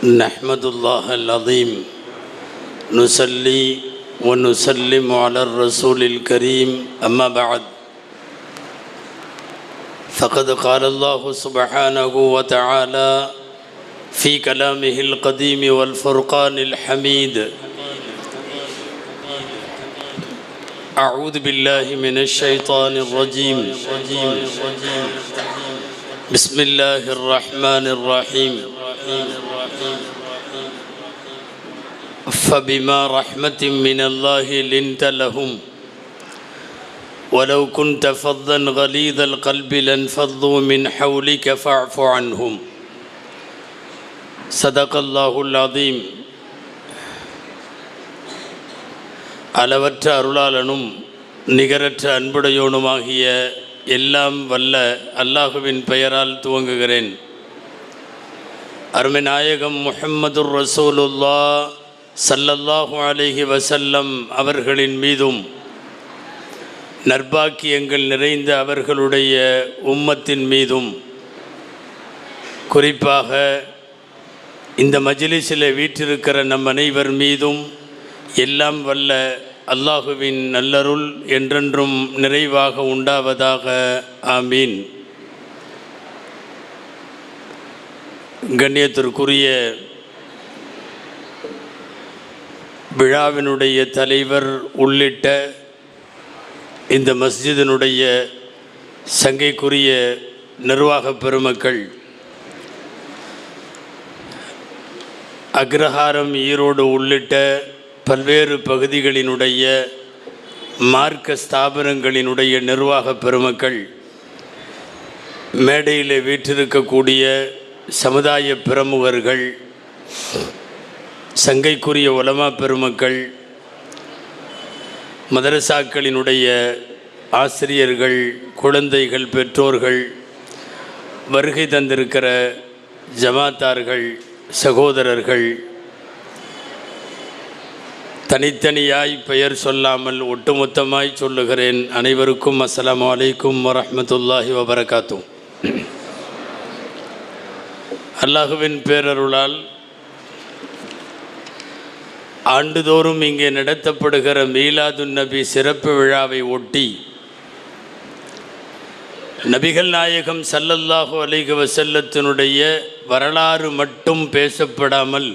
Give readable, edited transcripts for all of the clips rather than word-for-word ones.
نحمد الله العظيم نصلي ونسلم على الرسول الكريم أما بعد فقد قال الله سبحانه وتعالى في كلامه القديم والفرقان الحميد أعوذ بالله من الشيطان الرجيم بسم الله الرحمن الرحيم فبما رحمة من الله لنت لهم ولو كنت فظا غليظ القلب لانفضوا من حولك فاعف عنهم صدق الله العظيم. அளவற்ற அருளாளனும் நிகரற்ற அன்புடையோனுமாகிய எல்லாம் வல்ல அல்லாஹுவின் பெயரால் துவங்குகிறேன். அருமை நாயகம் முஹம்மதுர் ரசூலுல்லாஹ் ஸல்லல்லாஹு அலைஹி வஸல்லம் அவர்களின் மீதும் நற்பாக்கியங்கள் நிறைந்த அவர்களுடைய உம்மத்தின் மீதும் குறிப்பாக இந்த மஜ்லிஸில் வீற்றிருக்கிற நம் அனைவர் மீதும் எல்லாம் வல்ல அல்லாஹுவின் நல்லருள் என்றென்றும் நிறைவாக உண்டாவதாக. ஆமீன். கண்ணியத்திற்குரிய விழாவினுடைய தலைவர் உள்ளிட்ட இந்த மஸ்ஜிதினுடைய சங்கைக்குரிய நிர்வாக பெருமக்கள், அக்ரஹாரம் ஈரோடு உள்ளிட்ட பல்வேறு பகுதிகளினுடைய மார்க்க ஸ்தாபனங்களினுடைய நிர்வாக பெருமக்கள், மேடையில் வீற்றிருக்கக்கூடிய சமுதாய பிரமுகர்கள், சங்கைக்குரிய உலமா பெருமக்கள், மதரசாக்களினுடைய ஆசிரியர்கள், குழந்தைகள், பெற்றோர்கள், வருகை தந்திருக்கிற ஜமாத்தார்கள், சகோதரர்கள், தனித்தனியாய் பெயர் சொல்லாமல் ஒட்டுமொத்தமாய் சொல்லுகிறேன். அனைவருக்கும் அஸ்ஸலாமு அலைக்கும் வரஹ்மத்துல்லாஹி வபரகாத்துஹ். அல்லாஹுவின் பேரருளால் ஆண்டுதோறும் இங்கே நடத்தப்படுகிற மீலாதுன் நபி சிறப்பு விழாவை ஒட்டி நபிகள் நாயகம் ஸல்லல்லாஹு அலைஹி வஸல்லத்தினுடைய வரலாறு மட்டும் பேசப்படாமல்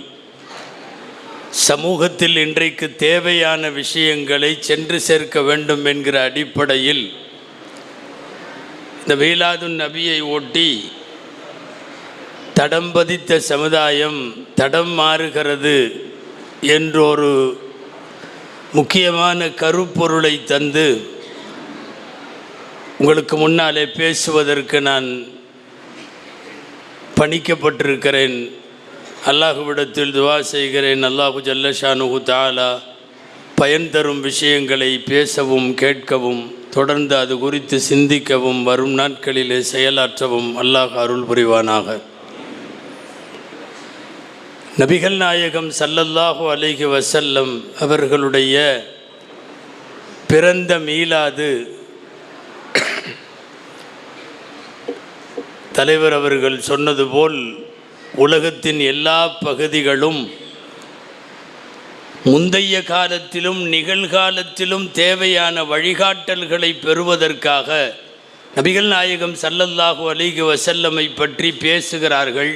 சமூகத்தில் இன்றைக்கு தேவையான விஷயங்களை சென்று சேர்க்க வேண்டும் என்கிற அடிப்படையில் இந்த மீலாதுன் நபியை ஒட்டி தடம் பதித்த சமுதாயம் தடம் மாறுகிறது என்றொரு முக்கியமான கருப்பொருளை தந்து உங்களுக்கு முன்னாலே பேசுவதற்கு நான் பணிக்கப்பட்டிருக்கிறேன். அல்லாஹுவிடத்தில் துவா செய்கிறேன். அல்லாஹு ஜல்லஷானுஹு தஆலா பயன் தரும் விஷயங்களை பேசவும் கேட்கவும் தொடர்ந்து அது குறித்து சிந்திக்கவும் வரும் நாட்களிலே செயலாற்றவும் அல்லாஹ் அருள் புரிவானாக. நபிகள் நாயகம் ஸல்லல்லாஹு அலைஹி வஸல்லம் அவர்களுடைய பிறந்த மீலாது தலைவர் அவர்கள் சொன்னது போல் உலகத்தின் எல்லா பகுதிகளும் முந்தைய காலத்திலும் நிகழ்காலத்திலும் தேவையான வழிகாட்டல்களை பெறுவதற்காக நபிகள் நாயகம் ஸல்லல்லாஹு அலைஹி வஸல்லமை பற்றி பேசுகிறார்கள்,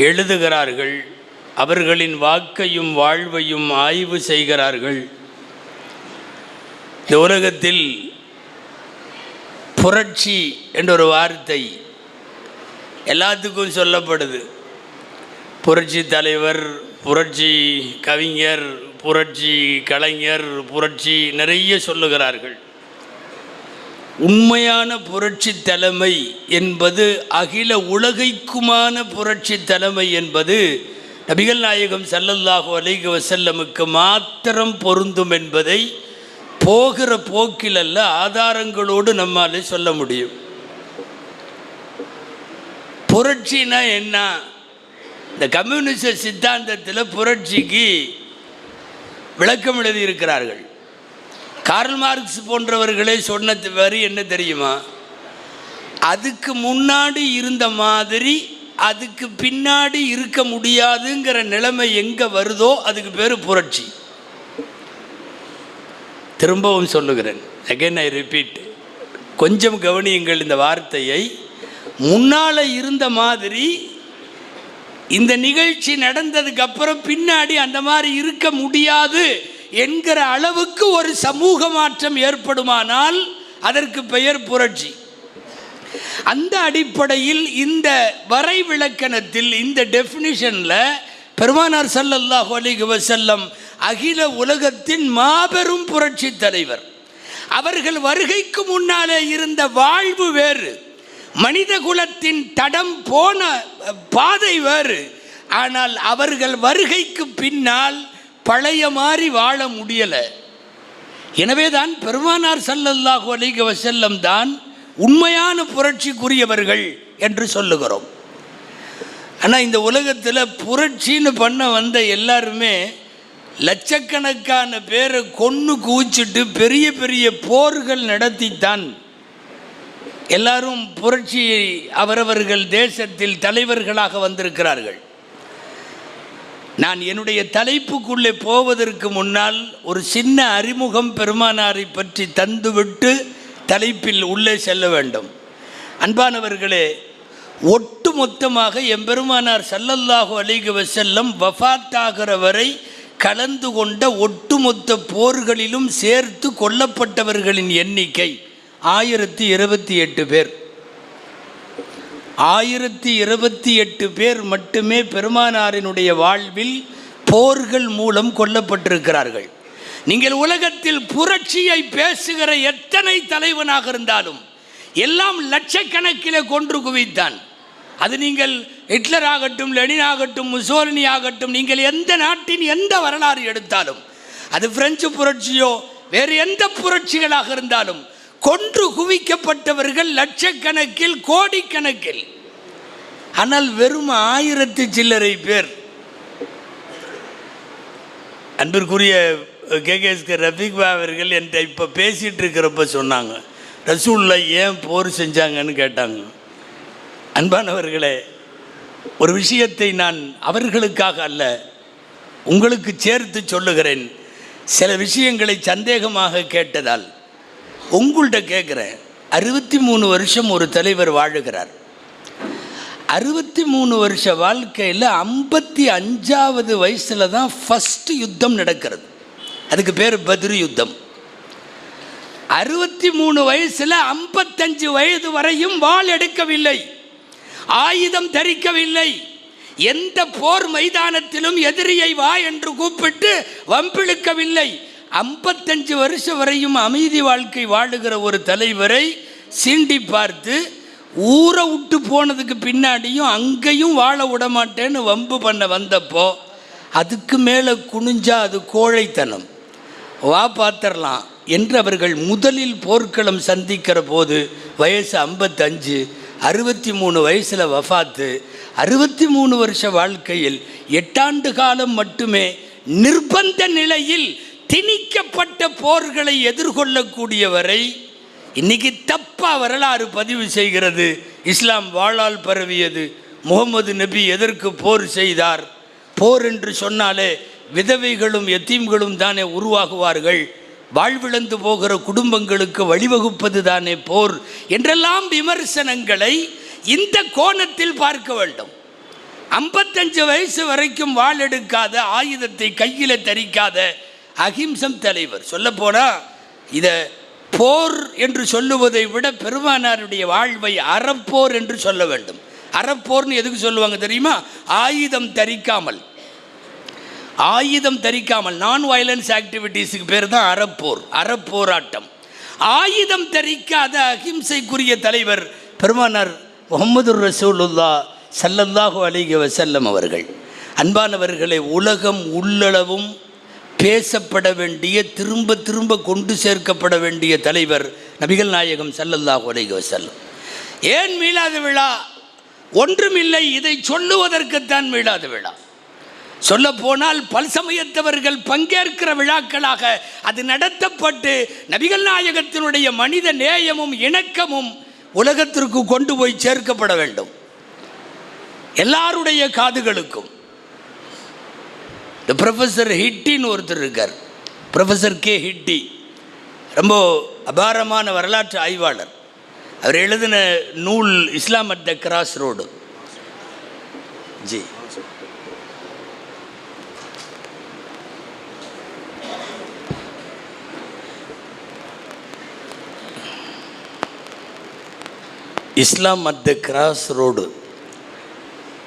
எழுதுகிறார்கள், அவர்களின் வாக்கையும் வாழ்வையும் ஆய்வு செய்கிறார்கள். இந்த உலகத்தில் புரட்சி என்ற ஒரு வார்த்தை எல்லாத்துக்கும் சொல்லப்படுது. புரட்சி தலைவர், புரட்சி கவிஞர், புரட்சி கலைஞர், புரட்சி நிறைய சொல்லுகிறார்கள். உண்மையான புரட்சி தலைமை என்பது, அகில உலகைக்குமான புரட்சி தலைமை என்பது நபிகள் நாயகம் ஸல்லல்லாஹு அலைஹி வஸல்லமுக்கு மாத்திரம் பொருந்தும் என்பதை போகிற போக்கில் அல்ல, ஆதாரங்களோடு நம்மாலே சொல்ல முடியும். புரட்சினா என்ன? இந்த கம்யூனிச சித்தாந்தத்தில் புரட்சிக்கு விளக்கம் எழுதியிருக்கிறார்கள். கார்ல் மார்க்ஸ் போன்றவர்களே சொன்ன வரி என்ன தெரியுமா? அதுக்கு முன்னாடி இருந்த மாதிரி அதுக்கு பின்னாடி இருக்க முடியாதுங்கிற நிலைமை எங்கே வருதோ அதுக்கு பேர் புரட்சி. திரும்பவும் சொல்லுகிறேன், அகைன் ஐ ரிப்பீட், கொஞ்சம் கவனியுங்கள் இந்த வார்த்தையை. முன்னால் இருந்த மாதிரி இந்த நிகழ்ச்சி நடந்ததுக்கு அப்புறம் பின்னாடி அந்த மாதிரி இருக்க முடியாது என்கிற அளவுக்கு ஒரு சமூக மாற்றம் ஏற்படுமானால் அதற்கு பெயர் புரட்சி. அந்த அடிப்படையில் இந்த வரைவிலக்கணத்தில், இந்த டெஃபினிஷனில் பெருமானார் ஸல்லல்லாஹு அலைஹி வஸல்லம் அகில உலகத்தின் மாபெரும் புரட்சி தலைவர். அவர்கள் வருகைக்கு முன்னாலே இருந்த வாழ்வு வேறு, மனித குலத்தின் தடம் போன பாதை வேறு. ஆனால் அவர்கள் வருகைக்கு பின்னால் பழைய மாதிரி வாழ முடியலை. எனவே தான் பெருமானார் ஸல்லல்லாஹு அலைஹி வஸல்லம் தான் உண்மையான புரட்சிக்குரியவர்கள் என்று சொல்லுகிறோம். ஆனால் இந்த உலகத்தில் புரட்சின்னு பண்ண வந்த எல்லாருமே லட்சக்கணக்கான பேரை கொன்று குவிச்சிட்டு பெரிய பெரிய போர்கள் நடத்தித்தான் எல்லாரும் புரட்சியை அவரவர்கள் தேசத்தில் தலைவர்களாக வந்திருக்கிறார்கள். நான் என்னுடைய தலைப்புக்குள்ளே போவதற்கு முன்னால் ஒரு சின்ன அறிமுகம் பெருமானாரை பற்றி தந்துவிட்டு தலைப்பில் உள்ளே செல்ல வேண்டும். அன்பானவர்களே, ஒட்டு மொத்தமாக எம்பெருமானார் ஸல்லல்லாஹு அலைஹி வஸல்லம் வஃபாத்தாகிற வரை கலந்து கொண்ட ஒட்டுமொத்த போர்களிலும் சேர்த்து கொல்லப்பட்டவர்களின் எண்ணிக்கை 1028 பேர். 1028 பேர் மட்டுமே பெருமானாரினுடைய வாழ்வில் போர்கள் மூலம் கொல்லப்பட்டிருக்கிறார்கள். நீங்கள் உலகத்தில் புரட்சியை பேசுகிற எத்தனை தலைவனாக இருந்தாலும் எல்லாம் லட்சக்கணக்கிலே கொன்று குவித்தான். அது நீங்கள் ஹிட்லர் ஆகட்டும், லெனின் ஆகட்டும், முசோலினி ஆகட்டும், நீங்கள் எந்த நாட்டின் எந்த வரலாறு எடுத்தாலும், அது பிரெஞ்சு புரட்சியோ வேறு எந்த புரட்சிகளாக இருந்தாலும், கொன்று குவிக்கப்பட்டவர்கள் லட்சக்கணக்கில், கோடிக்கணக்கில். ஆனால் வெறும் 1000 சில்லறை பேர். அன்பிற்குரிய கேகேஎஸ்கே ரஃபீக் அவர்கள் என்கிட்ட இப்போ பேசிகிட்டு இருக்கிறப்ப சொன்னாங்க, ரசூலுல்லாஹ் ஏன் போர் செஞ்சாங்கன்னு கேட்டாங்க. அன்பானவர்களே, ஒரு விஷயத்தை நான் அவர்களுக்காக அல்ல உங்களுக்கு சேர்த்து சொல்லுகிறேன். சில விஷயங்களை சந்தேகமாக கேட்டதால் உங்கள்கிட்ட கேட்குறேன். 63 வருஷம் ஒரு தலைவர் வாழுகிறார். 63 வருஷ வாழ்க்கையில் 55வது வயசில் தான் ஃபஸ்ட்டு யுத்தம் நடக்கிறது. அதுக்கு பேர் பத்ரு யுத்தம். 63 வயசில் 55 வயது வரையும் வாள் எடுக்கவில்லை, ஆயுதம் தரிக்கவில்லை. எந்த போர் மைதானத்திலும் எதிரியை வா என்று கூப்பிட்டு வம்பிழுக்கவில்லை. 55 வருஷம் வரையும் அமைதி வாழ்க்கை வாழுகிற ஒரு தலைவரை சீண்டி பார்த்து ஊரை விட்டு போனதுக்கு பின்னாடியும் அங்கேயும் வாழ விட மாட்டேன்னு வம்பு பண்ண வந்தப்போ அதுக்கு மேலே குனிஞ்சா அது கோழைத்தனம், வா பார்த்துடலாம் என்று அவர்கள் முதலில் போர்க்களம் சந்திக்கிற போது வயசு 55, 63 வயசில் வஃபாத்து. 63 வருஷ வாழ்க்கையில் 8 ஆண்டு காலம் மட்டுமே நிர்பந்த நிலையில் திணிக்கப்பட்ட போர்களை எதிர்கொள்ளக்கூடியவரை இன்னைக்கு தப்பா வரலாறு பதிவு செய்கிறது. இஸ்லாம் வாளால் பரவியது, முகமது நபி எதற்கு போர் செய்தார், போர் என்று சொன்னாலே விதவைகளும் எத்தீம்களும் தானே உருவாகுவார்கள், வாழ்விழந்து போகிற குடும்பங்களுக்கு வழிவகுப்பது தானே போர் என்றெல்லாம் விமர்சனங்களை இந்த கோணத்தில் பார்க்க வேண்டும். 55 வயசு வரைக்கும் வாள் எடுக்காத, ஆயுதத்தை கையில் தரிக்காத அஹிம்சம் தலைவர். சொல்லப்போனால் இதை போர் என்று சொல்லுவதை விட பெருமானாருடைய வாழ்வை அறப்போர் என்று சொல்ல வேண்டும். அறப்போர்னு எதுக்கு சொல்லுவாங்க தெரியுமா? ஆயுதம் தரிக்காமல் நான் வயலன்ஸ் ஆக்டிவிட்டீஸுக்கு பேர் தான் அறப்போர், அறப்போராட்டம். ஆயுதம் தரிக்காத அஹிம்சைக்குரிய தலைவர் பெருமானார் முஹம்மது ரசூலுல்லாஹ் ஸல்லல்லாஹு அலைஹி வஸல்லம் அவர்கள். அன்பானவர்களை, உலகம் உள்ளளவும் பேசப்பட வேண்டிய, திரும்ப திரும்ப கொண்டு சேர்க்கப்பட வேண்டிய தலைவர் நபிகள் நாயகம் ஸல்லல்லாஹு அலைஹி வஸல்லம். ஏன் மீளாத விழா? ஒன்றுமில்லை, இதை சொல்லுவதற்குத்தான் மீளாத விழா. சொல்ல போனால் பல்சமயத்தவர்கள் பங்கேற்கிற விழாக்களாக அது நடத்தப்பட்டு நபிகள் நாயகத்தினுடைய மனித நேயமும் இணக்கமும் உலகத்திற்கு கொண்டு போய் சேர்க்கப்பட வேண்டும். எல்லாருடைய காதுகளுக்கும். இந்த ப்ரொஃபஸர் ஹிட்டின்னு ஒருத்தர் இருக்கார், ப்ரொஃபஸர் கே ஹிட்டி, ரொம்ப அபாரமான வரலாற்று ஆய்வாளர். அவர் எழுதின நூல் Islam at the cross road. ஜி Islam at the cross road,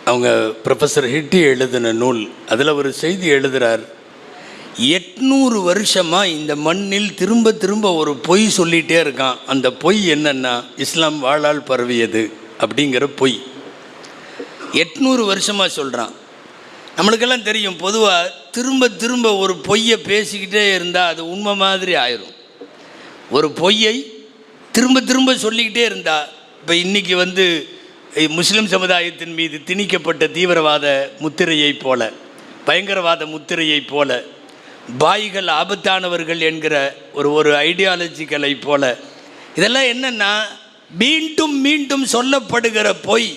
அவங்க ப்ரொஃபஸர் ஹிட்டி எழுதின நூல். அதில் ஒரு செய்தி எழுதுகிறார், 800 வருஷமாக இந்த மண்ணில் திரும்ப திரும்ப ஒரு பொய் சொல்லிகிட்டே இருக்கான். அந்த பொய் என்னன்னா, இஸ்லாம் வாளால் பரவியது அப்படிங்கிற பொய் 800 வருஷமாக சொல்கிறான். நம்மளுக்கெல்லாம் தெரியும், பொதுவாக திரும்ப திரும்ப ஒரு பொய்யை பேசிக்கிட்டே இருந்தால் அது உண்மை மாதிரி ஆயிரும். ஒரு பொய்யை திரும்ப திரும்ப சொல்லிக்கிட்டே இருந்தால், இப்போ இன்றைக்கி முஸ்லீம் சமுதாயத்தின் மீது திணிக்கப்பட்ட தீவிரவாத முத்திரையை போல, பயங்கரவாத முத்திரையை போல, பாய்கள் ஆபத்தானவர்கள் என்கிற ஒரு ஐடியாலஜிக்கலை போல, இதெல்லாம் என்னென்னா மீண்டும் மீண்டும் சொல்லப்படுகிற பொய்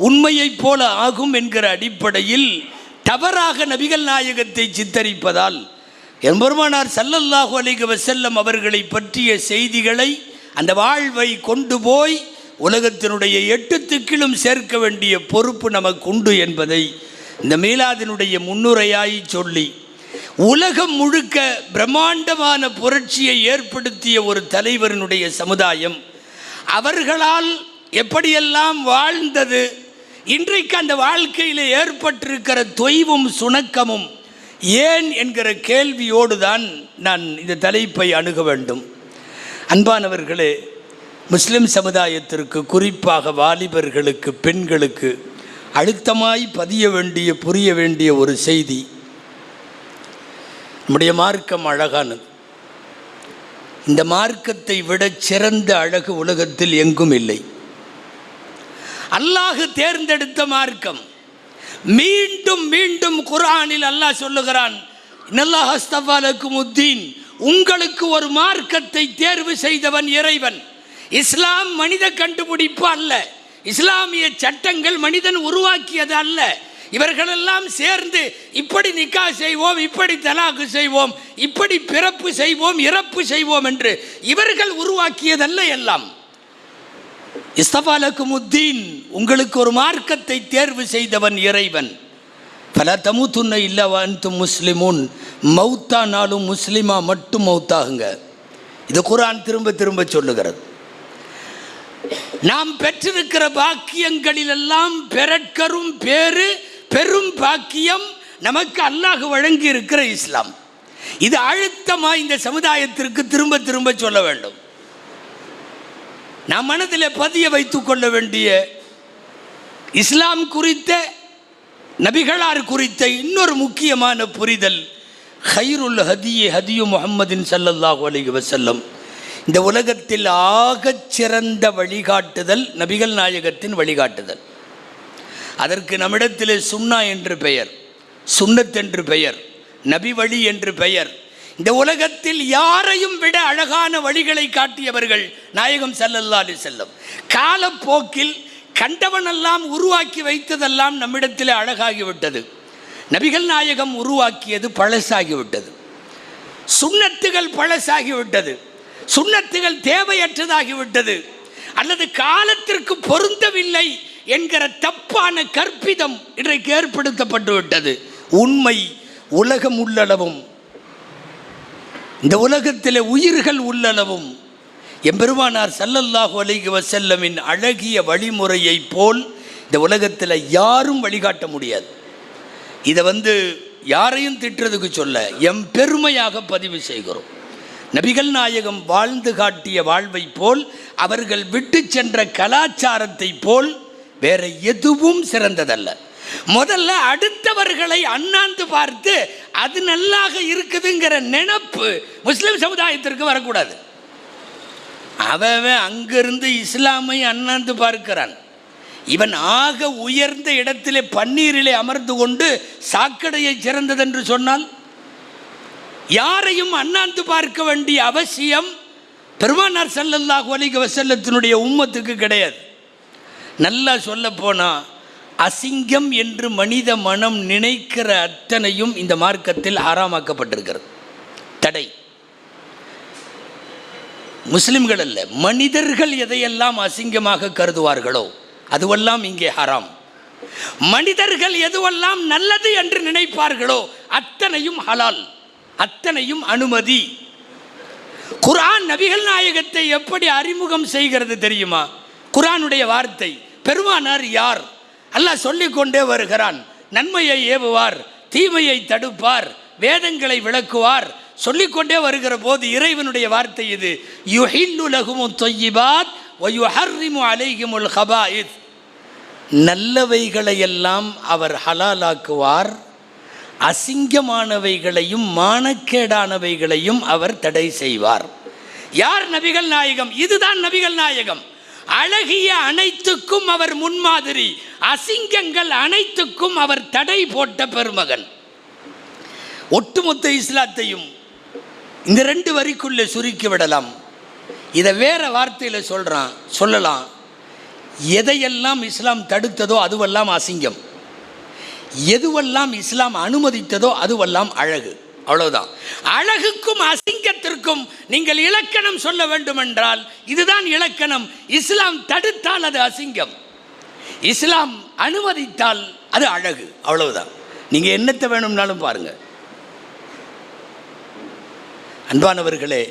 உண்மையைப் போல ஆகும் என்கிற அடிப்படையில் தவறாக நபிகள் நாயகத்தை சித்தரிப்பதால் எம்பெருமானார் ஸல்லல்லாஹு அலைஹி வஸல்லம் அவர்களை பற்றிய செய்திகளை, அந்த வாழ்வை கொண்டு போய் உலகத்தினுடைய 8 திக்கிலும் சேர்க்க வேண்டிய பொறுப்பு நமக்கு உண்டு என்பதை இந்த மீலாதினுடைய முன்னுரையாய் சொல்லி, உலகம் முழுக்க பிரம்மாண்டமான புரட்சியை ஏற்படுத்திய ஒரு தலைவரினுடைய சமுதாயம் அவர்களால் எப்படியெல்லாம் வாழ்ந்தது, இன்றைக்கு அந்த வாழ்க்கையில் ஏற்பட்டிருக்கிற தொய்வும் சுணக்கமும் ஏன் என்கிற கேள்வியோடு தான் நான் இந்த தலைப்பை அணுக வேண்டும். அன்பானவர்களே, முஸ்லிம் சமுதாயத்திற்கு, குறிப்பாக வாலிபர்களுக்கு, பெண்களுக்கு அழுத்தமாய் பதிய வேண்டிய, புரிய வேண்டிய ஒரு செய்தி, நம்முடைய மார்க்கம் அழகானது. இந்த மார்க்கத்தை விட சிறந்த அழகு உலகத்தில் எங்கும் இல்லை. அல்லாஹ் தேர்ந்தெடுத்த மார்க்கம். மீண்டும் மீண்டும் குர்ஆனில் அல்லாஹ் சொல்லுகிறான், இன்னல்லாஹ் அஸ்தஃபா லக்குமுத்தீன், உங்களுக்கு ஒரு மார்க்கத்தை தேர்வு செய்தவன் இறைவன். இஸ்லாம் மனித கண்டுபிடிப்பு அல்ல, இஸ்லாமிய சட்டங்கள் மனிதன் உருவாக்கியது அல்ல. இவர்களெல்லாம் சேர்ந்து இப்படி நிக்கா செய்வோம், இப்படி தலாக்கு செய்வோம், இப்படி பிறப்பு செய்வோம், இறப்பு செய்வோம் என்று இவர்கள் உருவாக்கியதல்ல எல்லாம். இஸ்தஃபா லக்குமுத்தீன், உங்களுக்கு ஒரு மார்க்கத்தை தேர்வு செய்தவன் இறைவன். ஃபலா தமூதுன்ன இல்லா வ அன்தும் முஸ்லிமூன், மௌத்தானாலும் முஸ்லிமா மட்டும் மௌத்தாகுங்க. இது குர்ஆன் திரும்ப திரும்ப சொல்லுகிறது. நாம் பெற்றிருக்கிற பாக்கியங்களிலெல்லாம் பெறற்கரும் பெரும் பாக்கியம் நமக்கு அல்லாஹ் வழங்கி இருக்கிற இஸ்லாம். இது அழுத்தமாக இந்த சமுதாயத்திற்கு திரும்ப திரும்ப சொல்ல வேண்டும். நாம் மனதில் பதிய வைத்துக் கொள்ள வேண்டிய, இஸ்லாம் குறித்த, நபிகளார் குறித்த இன்னொரு முக்கியமான புரிதல், ஹைருல் ஹதியே ஹதியு முஹம்மதின் ஸல்லல்லாஹு அலைஹி வஸல்லம். இந்த உலகத்தில் ஆகச் சிறந்த வழிகாட்டுதல் நபிகள் நாயகத்தின் வழிகாட்டுதல். அதற்கு நம்மிடத்திலே சுன்னா என்று பெயர், சுன்னத் என்று பெயர், நபி வழி என்று பெயர். இந்த உலகத்தில் யாரையும் விட அழகான வழிகளை காட்டியவர்கள் நாயகம் ஸல்லல்லாஹு அலைஹி வஸல்லம். காலப்போக்கில் கண்டவனெல்லாம் உருவாக்கி வைத்ததெல்லாம் நம்மிடத்தில் அழகாகிவிட்டது. நபிகள் நாயகம் உருவாக்கியது பழசாகிவிட்டது. சுன்னத்துகள் பழசாகிவிட்டது. சுன்னத்துகள் தேவையற்றதாகிவிட்டது, அல்லது காலத்திற்கு பொருந்தவில்லை என்கிற தப்பான கற்பிதம் இன்றைக்கு ஏற்படுத்தப்பட்டு விட்டது. உண்மை, உலகம் உள்ளளவும், இந்த உலகத்தில் உயிர்கள் உள்ளளவும் எம்பெருமானார் ஸல்லல்லாஹு அலைஹி வஸல்லமின் அழகிய வழிமுறையை போல் இந்த உலகத்தில் யாரும் வழிகாட்ட முடியாது. இதை யாரையும் திட்டுறதுக்கு சொல்ல, எம் பெருமையாக பதிவு செய்கிறோம். நபிகள் நாயகம் வாழ்ந்து காட்டிய வாழ்வை போல், அவர்கள் விட்டு சென்ற கலாச்சாரத்தை போல் வேற எதுவும் சிறந்ததல்ல. முதல்ல அடுத்தவர்களை அண்ணாந்து பார்த்து அது நல்லாக இருக்குதுங்கிற நினைப்பு முஸ்லிம் சமுதாயத்திற்கு வரக்கூடாது. அவன் அங்கிருந்து இஸ்லாமை அண்ணாந்து பார்க்கிறான். இவன் ஆக உயர்ந்த இடத்திலே பன்னீரிலே அமர்ந்து கொண்டு சாக்கடையை சிறந்ததென்று சொன்னால், யாரையும் அண்ணாந்து பார்க்க வேண்டிய அவசியம் பெருமானார் ஸல்லல்லாஹு அலைஹி வஸல்லத்தினுடைய உம்மத்துக்கு கிடையாது. நல்லா சொல்ல போனால் அசிங்கம் என்று மனித மனம் நினைக்கிற அத்தனையும் இந்த மார்க்கத்தில் ஹராமாக்கப்பட்டிருக்கிறது. தடை. முஸ்லிம்கள் அல்ல, மனிதர்கள் எதையெல்லாம் அசிங்கமாக கருதுவார்களோ அதுவெல்லாம் இங்கே ஹராம். மனிதர்கள் எதுவெல்லாம் நல்லது என்று நினைப்பார்களோ அத்தனையும் ஹலால், அத்தனையும் அனுமதி. குர்ஆன் நபிகள் நாயகத்தை எப்படி அறிமுகம் செய்கிறது தெரியுமா? குர்ஆனுடைய வார்த்தை. பெருமானார் யார்? அல்லாஹ் சொல்லிக்கொண்டே வருகிறான். நன்மையை ஏவுவார், தீமையை தடுப்பார், வேதங்களை விளக்குவார், சொல்லிக்கொண்டே வருகிற போது இறைவனுடைய வார்த்தை இது. யுஹில்லு லஹுமுத் த்வய்யிபாத் வ யுஹர்ரிமு அலைஹிமுல் ஹபாயித். நல்லவைகளையெல்லாம் அவர் ஹலாலாக்குவார், அசிங்கமானவைகளையும் மானக்கேடானவைகளையும் அவர் தடை செய்வார். யார்? நபிகள் நாயகம். இதுதான் நபிகள் நாயகம். அழகிய அனைத்துக்கும் அவர் முன்மாதிரி, அசிங்கங்கள் அனைத்துக்கும் அவர் தடை போட்ட பெருமகன். ஒட்டுமொத்த இஸ்லாத்தையும் இந்த 2 வரிக்குள்ளே சுருக்கி விடலாம். இதை வேற வார்த்தையில் சொல்லலாம். எதையெல்லாம் இஸ்லாம் தடுத்ததோ அதுவெல்லாம் அசிங்கம், எதுவெல்லாம் இஸ்லாம் அனுமதித்ததோ அதுவெல்லாம் அழகு. அவ்வளவுதான். அழகுக்கும் அசிங்கத்திற்கும் நீங்கள் இலக்கணம் சொல்ல வேண்டும் என்றால் இதுதான் இலக்கணம். இஸ்லாம் தடுத்தால் அது அசிங்கம், இஸ்லாம் அனுமதித்தால் அது அழகு. அவ்வளவுதான். நீங்கள் என்னத்தை வேணும்னாலும் பாருங்க. அன்பானவர்களே,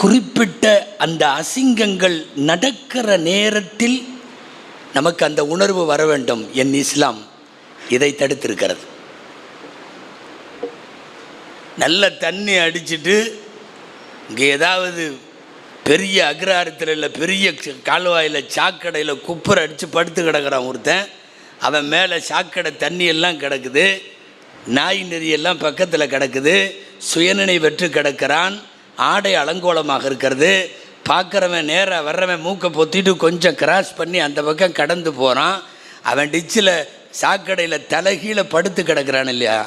குறிப்பிட்ட அந்த அசிங்கங்கள் நடக்கிற நேரத்தில் நமக்கு அந்த உணர்வு வர வேண்டும். என் இஸ்லாம் இதை தடுத்திருக்கிறது. நல்ல தண்ணி அடிச்சுட்டு இங்கே ஏதாவது பெரிய அக்ரஹாரத்தில் இல்லை, பெரிய கால்வாயில் சாக்கடையில் குப்பரை அடித்து படுத்து கிடக்கிறான் ஒருத்தன். அவன் மேலே சாக்கடை தண்ணியெல்லாம் கிடக்குது, நாய் நெறியெல்லாம் பக்கத்தில் கிடக்குது, சுயநினைவற்று கிடக்கிறான், ஆடை அலங்கோலமாக இருக்கிறது. பார்க்குறவன் நேராக வர்றவன் மூக்கை பொத்திட்டு கொஞ்சம் கிராஸ் பண்ணி அந்த பக்கம் கடந்து போகிறான். அவன் டிச்சில் சாக்கடையில் தலைகீழ படுத்து கிடக்கிறான் இல்லையா?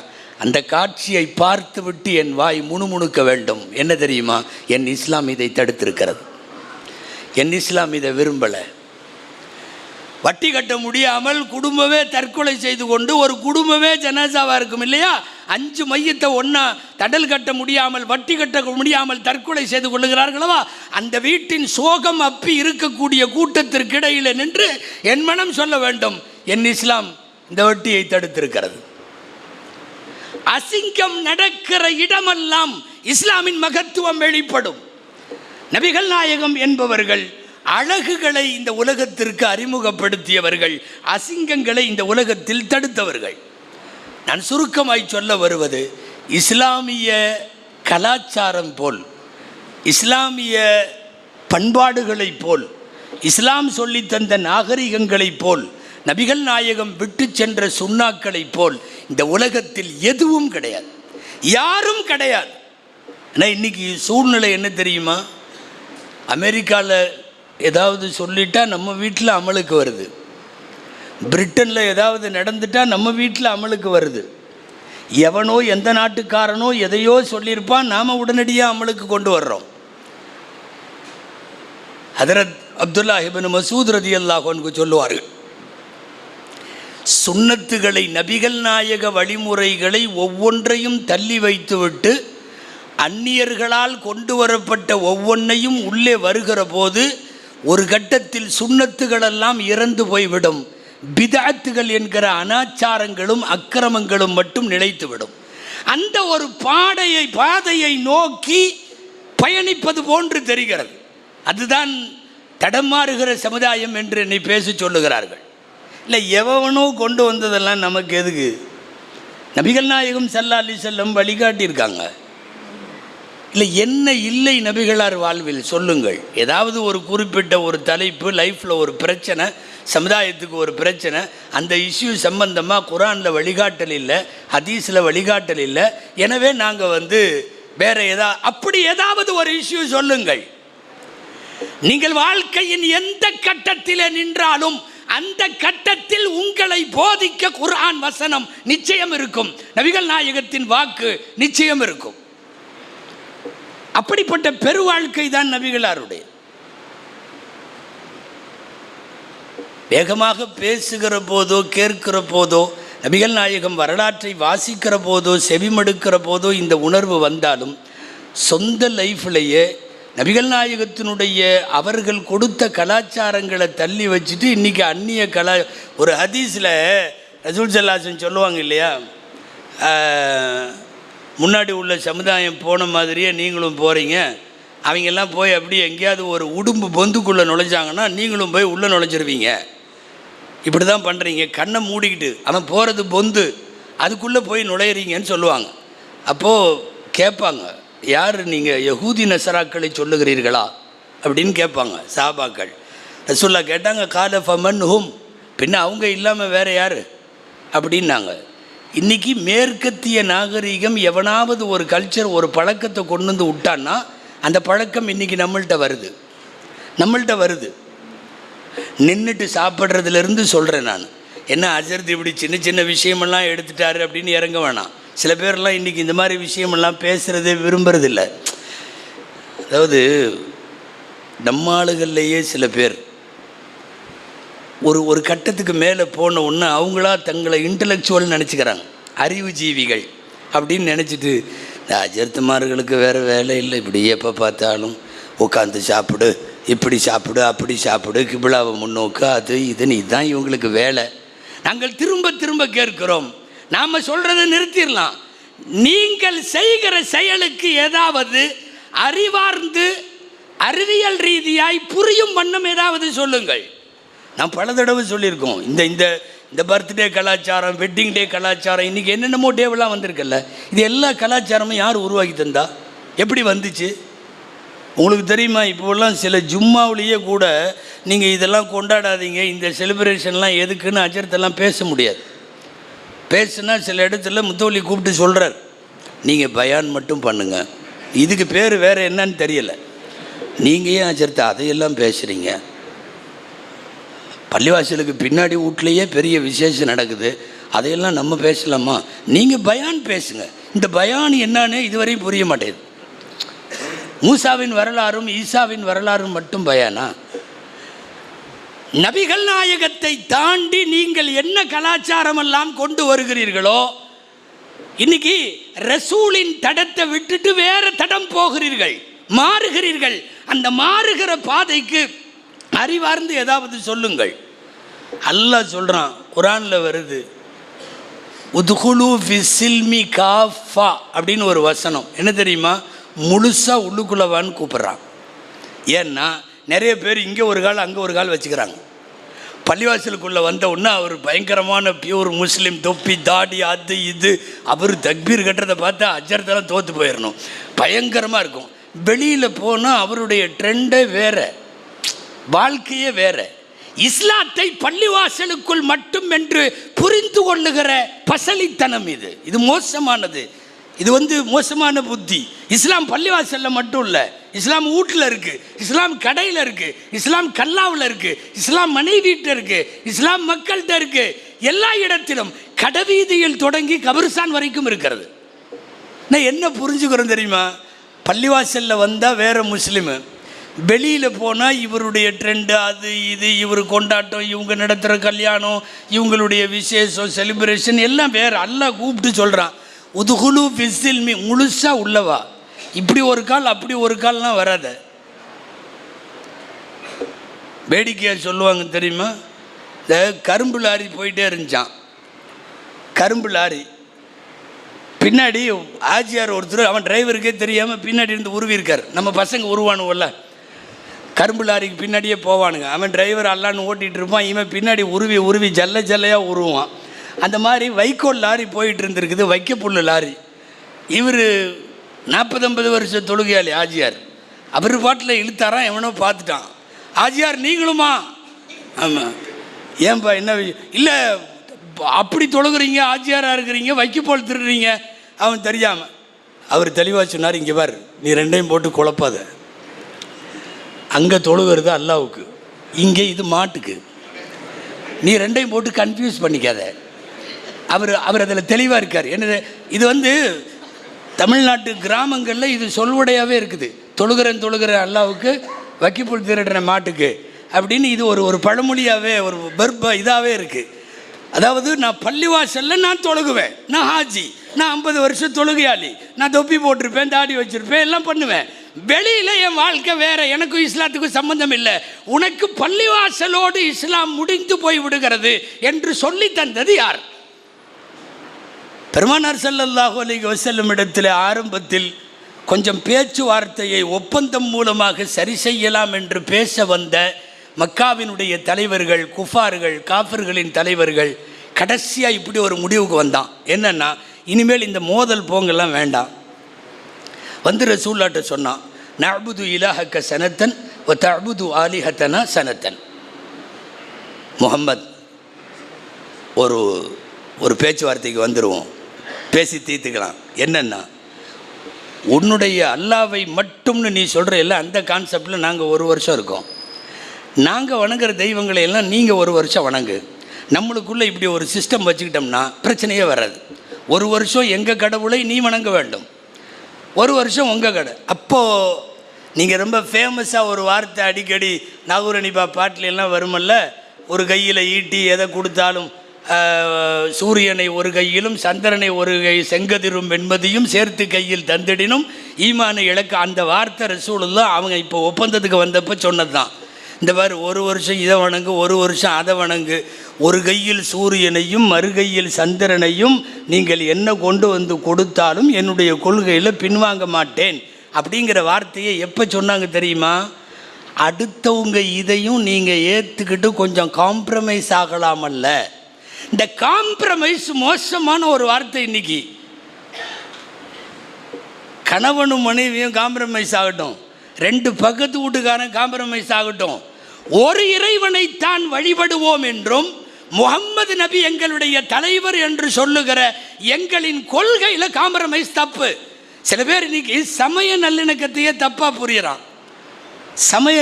அந்த காட்சியை பார்த்து விட்டு என் வாய் முணுமுணுக்க வேண்டும். என்ன தெரியுமா? என் இஸ்லாம் இதை தடுத்திருக்கிறது. என் இஸ்லாம் இதை விரும்பலை. வட்டி கட்ட முடியாமல் குடும்பமே தற்கொலை செய்து கொண்டு, ஒரு குடும்பமே ஜனாசாவாக இருக்கும் இல்லையா? 5 மையத்தை ஒன்றா தடல் கட்ட முடியாமல், வட்டி கட்ட முடியாமல் தற்கொலை செய்து கொள்ளுகிறார்களவா? அந்த வீட்டின் சோகம் அப்பி இருக்கக்கூடிய கூட்டத்திற்கு இடையில் நின்று என் மனம் சொல்ல வேண்டும், என் இஸ்லாம் இந்த வட்டியை தடுத்திருக்கிறது. அசிங்கம் நடக்கிற இடமெல்லாம் இஸ்லாமின் மகத்துவம் வெளிப்படும். நபிகள் நாயகம் என்பவர்கள் அழகுகளை இந்த உலகத்திற்கு அறிமுகப்படுத்தியவர்கள், அசிங்கங்களை இந்த உலகத்தில் தடுத்தவர்கள். நான் சுருக்கமாய் சொல்ல வருவது, இஸ்லாமிய கலாச்சாரம் போல், இஸ்லாமிய பண்பாடுகளைப் போல், இஸ்லாம் சொல்லி தந்த நாகரிகங்களைப் போல், நபிகள் நாயகம் விட்டு சென்ற சுன்னாக்களைப் போல் இந்த உலகத்தில் எதுவும் கிடையாது, யாரும் கிடையாது. ஆனால் இன்றைக்கி சூழ்நிலை என்ன தெரியுமா? அமெரிக்காவில் ஏதாவது சொல்லிட்டா நம்ம வீட்டில் அமலுக்கு வருது, பிரிட்டனில் ஏதாவது நடந்துட்டால் நம்ம வீட்டில் அமலுக்கு வருது. எவனோ எந்த நாட்டுக்காரனோ எதையோ சொல்லியிருப்பான், நாம் உடனடியாக அமலுக்கு கொண்டு வர்றோம். ஹதரத் அப்துல்லா இப்னு மசூத் ரலியல்லாஹு அன்ஹு சொல்லுவார்கள், சுன்னத்துகளை, நபிகள் நாயக வழிமுறைகளை ஒவ்வொன்றையும் தள்ளி வைத்துவிட்டு அந்நியர்களால் கொண்டு வரப்பட்ட ஒவ்வொன்றையும் உள்ளே வருகிற போது ஒரு கட்டத்தில் சுன்னத்துகளெல்லாம் இறந்து போய்விடும். பிதஅத்துகள் என்கிற அனாச்சாரங்களும் அக்கிரமங்களும் மட்டும் நிலைத்துவிடும். அந்த ஒரு பாதையை நோக்கி பயணிப்பது போன்று தெரிகிறது. அதுதான் தடமாறுகிற சமுதாயம் என்று என்னை பேசி சொல்லுகிறார்கள். இல்லை, எவனோ கொண்டு வந்ததெல்லாம் நமக்கு எதுக்கு? நபிகள் நாயகம் ஸல்லல்லாஹு அலைஹி வஸல்லம் வழிகாட்டியிருக்காங்க. இல்லை, என்ன இல்லை நபிகளார் வாழ்வில் சொல்லுங்கள். ஏதாவது ஒரு குறிப்பிட்ட ஒரு தலைப்பு, லைஃப்பில் ஒரு பிரச்சனை, சமுதாயத்துக்கு ஒரு பிரச்சனை, அந்த இஷ்யூ சம்பந்தமாக குர்ஆனில் வழிகாட்டல் இல்லை, ஹதீஸில் வழிகாட்டல் இல்லை, எனவே நாங்கள் வேறு அப்படி ஏதாவது ஒரு இஷ்யூ சொல்லுங்கள். நீங்கள் வாழ்க்கையின் எந்த கட்டத்தில் நின்றாலும் அந்த கட்டத்தில் உங்களை போதிக்க குர்ஆன் வசனம் நிச்சயம் இருக்கும், நபிகள் நாயகத்தின் வாக்கு நிச்சயம் இருக்கும். அப்படிப்பட்ட பெரு வாழ்க்கை தான் நபிகளாருடைய. வேகமாக பேசுகிற போதோ கேட்கிற போதோ நபிகள் நாயகம் வரலாற்றை வாசிக்கிற போதோ செவிமடுக்கிற போதோ இந்த உணர்வு வந்தாலும் சொந்த லைஃப்லையே நபிகள் நாயகத்தினுடைய அவர்கள் கொடுத்த கலாச்சாரங்களை தள்ளி வச்சுட்டு இன்றைக்கி அந்நிய ஒரு ஹதீஸில் ரசூல் ஸல்லல்லாஹு சொல்லுவாங்க இல்லையா, முன்னாடி உள்ள சமுதாயம் போன மாதிரியே நீங்களும் போகிறீங்க, அவங்கெல்லாம் போய் அப்படியே எங்கேயாவது ஒரு உடும்பு பொந்துக்குள்ளே நுழைஞ்சாங்கன்னா நீங்களும் போய் உள்ளே நுழைஞ்சிருவீங்க. இப்படி தான் பண்ணுறீங்க, கண்ணை மூடிக்கிட்டு அவன் போகிறது பொந்து, அதுக்குள்ளே போய் நுழையிறீங்கன்னு சொல்லுவாங்க. அப்போது கேட்பாங்க, யார் நீங்கள் யஹூதி நசராக்களை சொல்லுகிறீர்களா அப்படின்னு கேட்பாங்க சஹாபாக்கள். ரசூலுல்லாஹ் கேட்டாங்க, கால ஃபமன் ஹும், பின்ன அவங்க இல்லாமல் வேறு யார் அப்படின்னாங்க. இன்றைக்கி மேற்கத்திய நாகரீகம் எவனாவது ஒரு கல்ச்சர் ஒரு பழக்கத்தை கொண்டு வந்து விட்டான்னா அந்த பழக்கம் இன்றைக்கி நம்மள்கிட்ட வருது. நின்றுட்டு சாப்பிட்றதுலேருந்து சொல்கிறேன் நான். என்ன அஜர்த்து இப்படி சின்ன சின்ன விஷயமெல்லாம் எடுத்துட்டாரு அப்படின்னு இறங்க வேணாம். சில பேர்லாம் இன்றைக்கி இந்த மாதிரி விஷயமெல்லாம் பேசுகிறதே விரும்புறதில்லை. அதாவது நம்ம ஆளுகள்லேயே சில பேர் ஒரு கட்டத்துக்கு மேலே போன உடனே அவங்களா தங்களை இன்டலெக்சுவல் நினச்சிக்கிறாங்க, அறிவு ஜீவிகள் அப்படின்னு நினச்சிட்டு, இந்த அஜர்த்துமார்களுக்கு வேறு வேலை இல்லை, இப்படி எப்போ பார்த்தாலும் உட்காந்து சாப்பிடு, இப்படி சாப்பிடு, அப்படி சாப்பிடு, கிபிலாவை முன்னோக்கு, அது இதுன்னு இதுதான் இவங்களுக்கு வேலை. நாங்கள் திரும்ப திரும்ப கேட்கிறோம், நாம் சொல்கிறத நிறுத்திடலாம். நீங்கள் செய்கிற செயலுக்கு ஏதாவது அறிவார்ந்து அறிவியல் ரீதியாய் புரியும் வண்ணம் ஏதாவது சொல்லுங்கள். நான் பல தடவை சொல்லியிருக்கோம், இந்த இந்த இந்த பர்த்டே கலாச்சாரம், வெட்டிங் டே கலாச்சாரம், இன்றைக்கி என்னென்னமோ டேவெல்லாம் வந்திருக்குல்ல, இது எல்லா கலாச்சாரமும் யார் உருவாக்கி தந்தா, எப்படி வந்துச்சு உங்களுக்கு தெரியுமா? இப்போல்லாம் சில ஜும்மாவிலேயே கூட நீங்கள் இதெல்லாம் கொண்டாடாதீங்க, இந்த செலிப்ரேஷன்லாம் எதுக்குன்னு அஜர்த்தெல்லாம் பேச முடியாது. பேசுனா சில இடத்துல முத்தவலி கூப்பிட்டு சொல்கிறார், நீங்கள் பயான் மட்டும் பண்ணுங்கள், இதுக்கு பேர் வேறு என்னன்னு தெரியலை, நீங்கள் ஏன் அஜர்த்த அதையெல்லாம் பேசுகிறீங்க? பள்ளிவாசலுக்கு பின்னாடி வீட்லேயே பெரிய விசேஷம் நடக்குது, அதையெல்லாம் நம்ம பேசலாமா? நீங்கள் பயான் பேசுங்க. இந்த பயான் என்னன்னு இதுவரையும் புரிய மாட்டேங்குது. மூசாவின் வரலாறும் ஈசாவின் வரலாறும் மட்டும் பயானா? நபிகள் நாயகத்தை தாண்டி நீங்கள் என்ன கலாச்சாரம் எல்லாம் கொண்டு வருகிறீர்களோ, இன்னைக்கு ரசூலின் தடத்தை விட்டுட்டு வேற தடம் போகிறீர்கள், மாறுகிறீர்கள். அந்த மாறுகிற பாதைக்கு அறிவார்ந்து ஏதாவது சொல்லுங்கள். அல்லாஹ் சொல்றான், குர்ஆன்ல வருது, உத்குலு ஃபிஸ்ஸில்மி காஃபா அப்படின்னு ஒரு வசனம். என்ன தெரியுமா? முழுசா உள்ளுக்குள்ளவான்னு கூப்பிட்றான். ஏன்னா நிறைய பேர் இங்கே ஒரு கால் அங்கே ஒரு கால் வச்சுக்கிறாங்க. பள்ளிவாசலுக்குள்ளே வந்த உடனே அவர் பயங்கரமான பியூர் முஸ்லீம், தொப்பி தாடி அது இது, அவர் தக்பீர் கட்டுறதை பார்த்தா அஜர்த்தெல்லாம் தோற்று போயிடணும், பயங்கரமாக இருக்கும். வெளியில் போனால் அவருடைய ட்ரெண்டே வேறு, வாழ்க்கையே வேறு. இஸ்லாத்தை பள்ளிவாசலுக்குள் மட்டும் என்று புரிந்து கொள்ளுகிற பசலித்தனம் இது மோசமானது. இது மோசமான புத்தி. இஸ்லாம் பள்ளிவாசலில் மட்டும் இல்லை, இஸ்லாம் வீட்டில் இருக்குது, இஸ்லாம் கடையில் இருக்குது, இஸ்லாம் கல்லாவில் இருக்குது, இஸ்லாம் மனைவிட்ட இருக்குது, இஸ்லாம் மக்கள்கிட்ட இருக்குது, எல்லா இடத்திலும் கடைவீதியில் தொடங்கி கபிரிஸ்தான் வரைக்கும் இருக்கிறது. நான் என்ன புரிஞ்சுக்கிறோம் தெரியுமா? பள்ளிவாசலில் வந்தால் வேறு முஸ்லீமு, வெளியில் போனால் இவருடைய ட்ரெண்டு அது இது, இவர் கொண்டாட்டம், இவங்க நடத்துகிற கல்யாணம், இவங்களுடைய விசேஷம், செலிப்ரேஷன் எல்லாம் வேறு. அல்லாஹ் கூப்பிட்டு சொல்கிறான், உதுகுலு ஃபிஸ்ஸில்மி, முழுசாக உள்ளவா. இப்படி ஒரு கால் அப்படி ஒரு கால்லாம் வராத. வேடிக்கையாக சொல்லுவாங்க தெரியுமா? இந்த கரும்பு லாரி போயிட்டே இருந்துச்சான். கரும்பு லாரி பின்னாடி ஆஜியார் ஒருத்தர், அவன் டிரைவருக்கே தெரியாமல் பின்னாடி இருந்து உருவிருக்கார். நம்ம பசங்க உருவானுவல்ல, கரும்பு லாரிக்கு பின்னாடியே போவானுங்க. அவன் டிரைவர் அல்லான்னு ஓட்டிகிட்டு இருப்பான், இவன் பின்னாடி உருவி உருவி ஜல்ல ஜல்லையாக உருவான். அந்த மாதிரி வைக்கோல் லாரி போயிட்டு இருந்திருக்குது, வைக்கப்புல்லு லாரி. இவர் 40-50 வருஷம் தொழுகையாளி ஆஜியார். அவர் பாட்டில் இழுத்தாரான், எவனோ பார்த்துட்டான். ஆஜியார் நீங்களுமா? ஆமாம். ஏன்பா என்ன விஷயம்? இல்லை அப்படி தொழுகிறீங்க, ஆஜியாராக இருக்கிறீங்க, வைக்கோல் திருடுறீங்க. அவன் தெரியாமல் அவர் தெளிவாக சொன்னார், இங்கே பார், நீ ரெண்டையும் போட்டு குழப்பாத. அங்கே தொழுகிறது அல்லாவுக்கு, இங்கே இது மாட்டுக்கு, நீ ரெண்டையும் போட்டு கன்ஃபியூஸ் பண்ணிக்காத. அவர் அதில் தெளிவாக இருக்கார். என்னது இது தமிழ்நாட்டு கிராமங்களில் இது சொல்வடையாகவே இருக்குது. தொழுகிறேன் அல்லாவுக்கு, வைக்கப்புல் திருடுற மாட்டுக்கு. அப்படின்னு இது ஒரு பழமொழியாகவே ஒரு இதாகவே இருக்குது. அதாவது நான் பள்ளிவாசலில் நான் தொழுகுவேன், நான் ஹாஜி, நான் 50 வருஷம் தொழுகையாளி, நான் தொப்பி போட்டிருப்பேன், தாடி வச்சுருப்பேன், எல்லாம் பண்ணுவேன். வெளியில் என் வாழ்க்கை வேறு, எனக்கும் இஸ்லாத்துக்கும் சம்பந்தம் இல்லை. உனக்கு பள்ளிவாசலோடு இஸ்லாம் முடிந்து போய் விடுகிறது என்று சொல்லி தந்தது யார்? பெருமானார் ஸல்லல்லாஹு அலைஹி வஸல்லம் இடத்தில் ஆரம்பத்தில் கொஞ்சம் பேச்சுவார்த்தையை ஒப்பந்தம் மூலமாக சரி செய்யலாம் என்று பேச வந்த மக்காவினுடைய தலைவர்கள், குஃபார்கள், காஃபிர்களின் தலைவர்கள் கடைசியாக இப்படி ஒரு முடிவுக்கு வந்தான். என்னென்னா, இனிமேல் இந்த மோதல் போங்கெல்லாம் வேண்டாம். வந்து ரசூல்லாட்ட சொன்னான், நஅ்புது இலாஹக்க சனத்தன் வ தஅ்புது ஆலிஹத்தனா சனத்தன். முஹம்மத், ஒரு பேச்சுவார்த்தைக்கு வந்துடுவோம், பேசி தீர்த்துக்கலாம். என்னென்னா, உன்னுடைய அல்லாவை மட்டும்னு நீ சொல்கிற எல்லாம் அந்த கான்செப்டில் நாங்கள் 1 வருஷம் இருக்கோம். நாங்கள் வணங்குற தெய்வங்களை எல்லாம் நீங்கள் 1 வருஷம் வணங்கு. நம்மளுக்குள்ளே இப்படி ஒரு சிஸ்டம் வச்சுக்கிட்டோம்னா பிரச்சனையே வராது. 1 வருஷம் எங்கள் கடவுளை நீ வணங்க வேண்டும், 1 வருஷம் உங்கள் கடை. அப்போது நீங்கள் ரொம்ப ஃபேமஸாக ஒரு வார்த்தை அடிக்கடி நாகூரணிபா பாட்டிலெல்லாம் வருமல்ல, ஒரு கையில் ஈட்டி எதை கொடுத்தாலும் சூரியனை ஒரு கையிலும் சந்திரனை ஒரு கை செங்கதிரும் என்பதையும் சேர்த்து கையில் தந்திடினும் ஈமானை இழக்க. அந்த வார்த்தை ரசூலுல்லாஹ் அவங்க இப்போ ஒப்பந்தத்துக்கு வந்தப்போ சொன்னது தான். இந்த மாதிரி 1 வருஷம் இதை வணங்கு, 1 வருஷம் அதை வணங்கு, ஒரு கையில் சூரியனையும் மறுகையில் சந்திரனையும் நீங்கள் என்ன கொண்டு வந்து கொடுத்தாலும் என்னுடைய கொள்கையில் பின்வாங்க மாட்டேன் அப்படிங்கிற வார்த்தையை எப்போ சொன்னாங்க தெரியுமா? அடுத்தவங்க இதையும் நீங்கள் ஏற்றுக்கிட்டு கொஞ்சம் காம்ப்ரமைஸ் ஆகலாமல்ல. இந்த காம்ப்ரமைஸ் மோசமான ஒரு வார்த்தை. இன்னைக்கு கணவனும் மனைவியும் காம்ப்ரமைஸ் ஆகட்டும், 2 பக்கத்து வீட்டுக்காரன் காம்ப்ரமைஸ் ஆகட்டும், ஒரு இறைவனைத்தான் வழிபடுவோம் என்றும் முஹம்மது நபி எங்களுடைய தலைவர் என்று சொல்லுகிற எங்களின் கொள்கையில் காம்ப்ரமைஸ் தப்பு. சில பேர் இன்னைக்கு சமய நல்லிணக்கத்தையே தப்பாக புரியுறான். சமய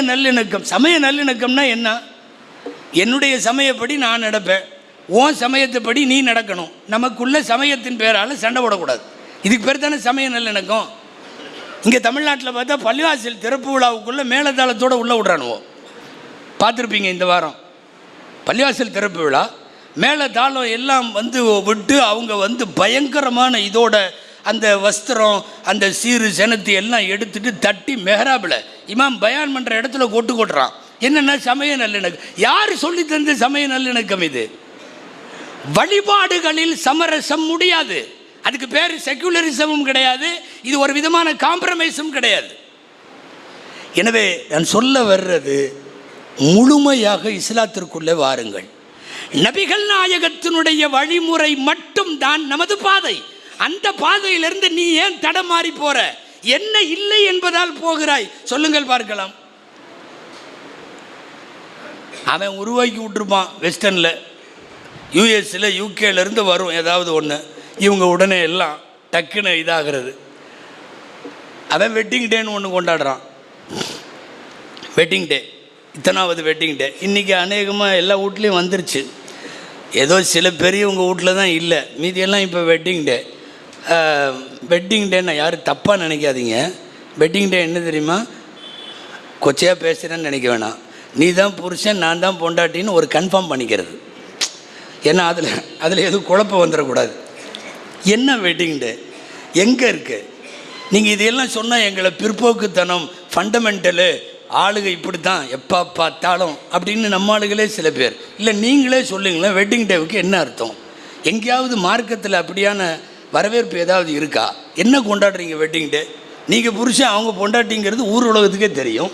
நல்லிணக்கம்னா என்ன? என்னுடைய சமயப்படி நான் நடப்பேன், உன் சமயத்தைப்படி நீ நடக்கணும், நமக்குள்ள சமயத்தின் பேரால் சண்டை போடக்கூடாது. இதுக்கு பேர் தானே சமய நல்லிணக்கம். இங்கே தமிழ்நாட்டில் பார்த்தா பள்ளிவாசல் திறப்பு விழாவுக்குள்ளே மேலதாளத்தோடு உள்ளே விட்றானுவோம், பார்த்துருப்பீங்க. இந்த வாரம் பள்ளிவாசல் திறப்பு விழா, மேலதாளம் எல்லாம் விட்டு அவங்க பயங்கரமான இதோட அந்த வஸ்திரம், அந்த சீரு செனத்தி எல்லாம் எடுத்துட்டு தட்டி மெஹராபில் இமாம் பயான் பண்ணுற இடத்துல கொட்டுறான். என்னென்னா சமய நல்லிணக்கம். யார் சொல்லி தந்த சமய நல்லிணக்கம்? இது வழிபாடுகளில் சமரசம் முடியாது. அதுக்கு பேர் செக்குலரிசமும் கிடையாது, இது ஒரு விதமான காம்ப்ரமைஸும் கிடையாது. எனவே நான் சொல்ல வர்றது, முழுமையாக இஸ்லாத்திற்குள்ளே வாருங்கள். நபிகள் நாயகத்தினுடைய வழிமுறை மட்டும்தான் நமது பாதை. அந்த பாதையிலிருந்து நீ ஏன் தடமாறி போற? என்ன இல்லை என்பதால் போகிறாய்? சொல்லுங்கள் பார்க்கலாம். அவன் உருவாக்கி விட்டுருப்பான் வெஸ்டர்னில், யூஎஸில், யூகேலேருந்து வரும் ஏதாவது ஒன்று, இவங்க உடனே எல்லாம் டக்குன்னு இதாகிறது. அவன் வெட்டிங் டேன்னு ஒன்று கொண்டாடுறான். Wedding day, இத்தனாவது wedding day. இன்றைக்கி அநேகமாக எல்லா வீட்லேயும் வந்துருச்சு. ஏதோ சில பெரியவங்க வீட்டில் தான் இல்லை, மீதியெல்லாம் இப்போ வெட்டிங் டே. வெட்டிங் டேன்னு யாரும் தப்பாக நினைக்காதீங்க. வெட்டிங் டே என்ன தெரியுமா? கொச்சையாக பேசுகிறேன்னு நினைக்க வேணாம். நீ தான் புருஷன், நான் தான் பொண்டாட்டின்னு ஒரு கன்ஃபார்ம் பண்ணிக்கிறது. ஏன்னா அதில் எதுவும் குழப்பம் வந்துடக்கூடாது. என்ன வெட்டிங் டே எங்கே இருக்குது? நீங்கள் இதையெல்லாம் சொன்னால் எங்களை பிற்போக்குத்தனம், ஃபண்டமெண்டலு, ஆளுகை இப்படி தான் எப்போ பார்த்தாலும் அப்படின்னு நம்ம ஆளுகளே சில பேர். இல்லை நீங்களே சொல்லுங்களேன், வெட்டிங் டேவுக்கு என்ன அர்த்தம்? எங்கேயாவது மார்க்கத்தில் அப்படியான வரவேற்பு ஏதாவது இருக்கா? என்ன கொண்டாடுறீங்க வெட்டிங் டே? நீங்கள் புருஷன், அவங்க பொண்டாட்டிங்கிறது ஊர் உலகத்துக்கே தெரியும்.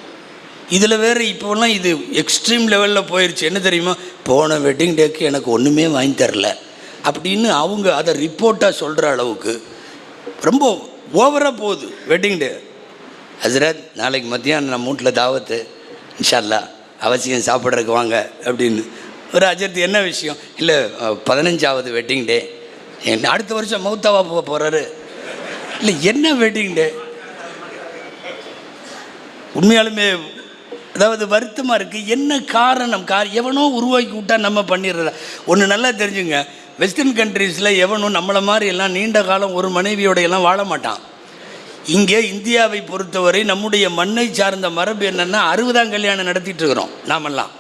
இதில் வேறு இப்போலாம் இது எக்ஸ்ட்ரீம் லெவலில் போயிடுச்சு. என்ன தெரியுமா? போன வெட்டிங் டேக்கு எனக்கு ஒன்றுமே வாங்கி தரல அப்படின்னு அவங்க அதை ரிப்போர்ட்டாக சொல்கிற அளவுக்கு ரொம்ப ஓவராக போகுது வெட்டிங் டே. ஹஸ்ரத், நாளைக்கு மத்தியானம் நம்ம வீட்டில் தாவத்து, இன்ஷா அல்லாஹ் அவசியம் சாப்பிட்றதுக்கு வாங்க அப்படின்னு. ஒரு அஜர்த்து என்ன விஷயம்? இல்லை 15வது வெட்டிங் டே, அடுத்த வருஷம் மௌத்தாவா போக போகிறாரு. இல்லை என்ன வெட்டிங் டே? உண்மையாலுமே அதாவது வருத்தமாக இருக்குது. என்ன காரணம்? எவனோ உருவாக்கி விட்டா நம்ம பண்ணிடுறதா? ஒன்று நல்லா தெரிஞ்சுங்க, வெஸ்டர்ன் கண்ட்ரீஸில் எவனும் நம்மளை மாதிரி எல்லாம் நீண்ட காலம் ஒரு மனைவியோட எல்லாம் வாழ மாட்டான். இங்கே இந்தியாவை பொறுத்தவரை நம்முடைய மண்ணை சார்ந்த மரபு என்னென்னா 60ஆம் கல்யாணம் நடத்திட்டு இருக்கிறோம். நாமெல்லாம்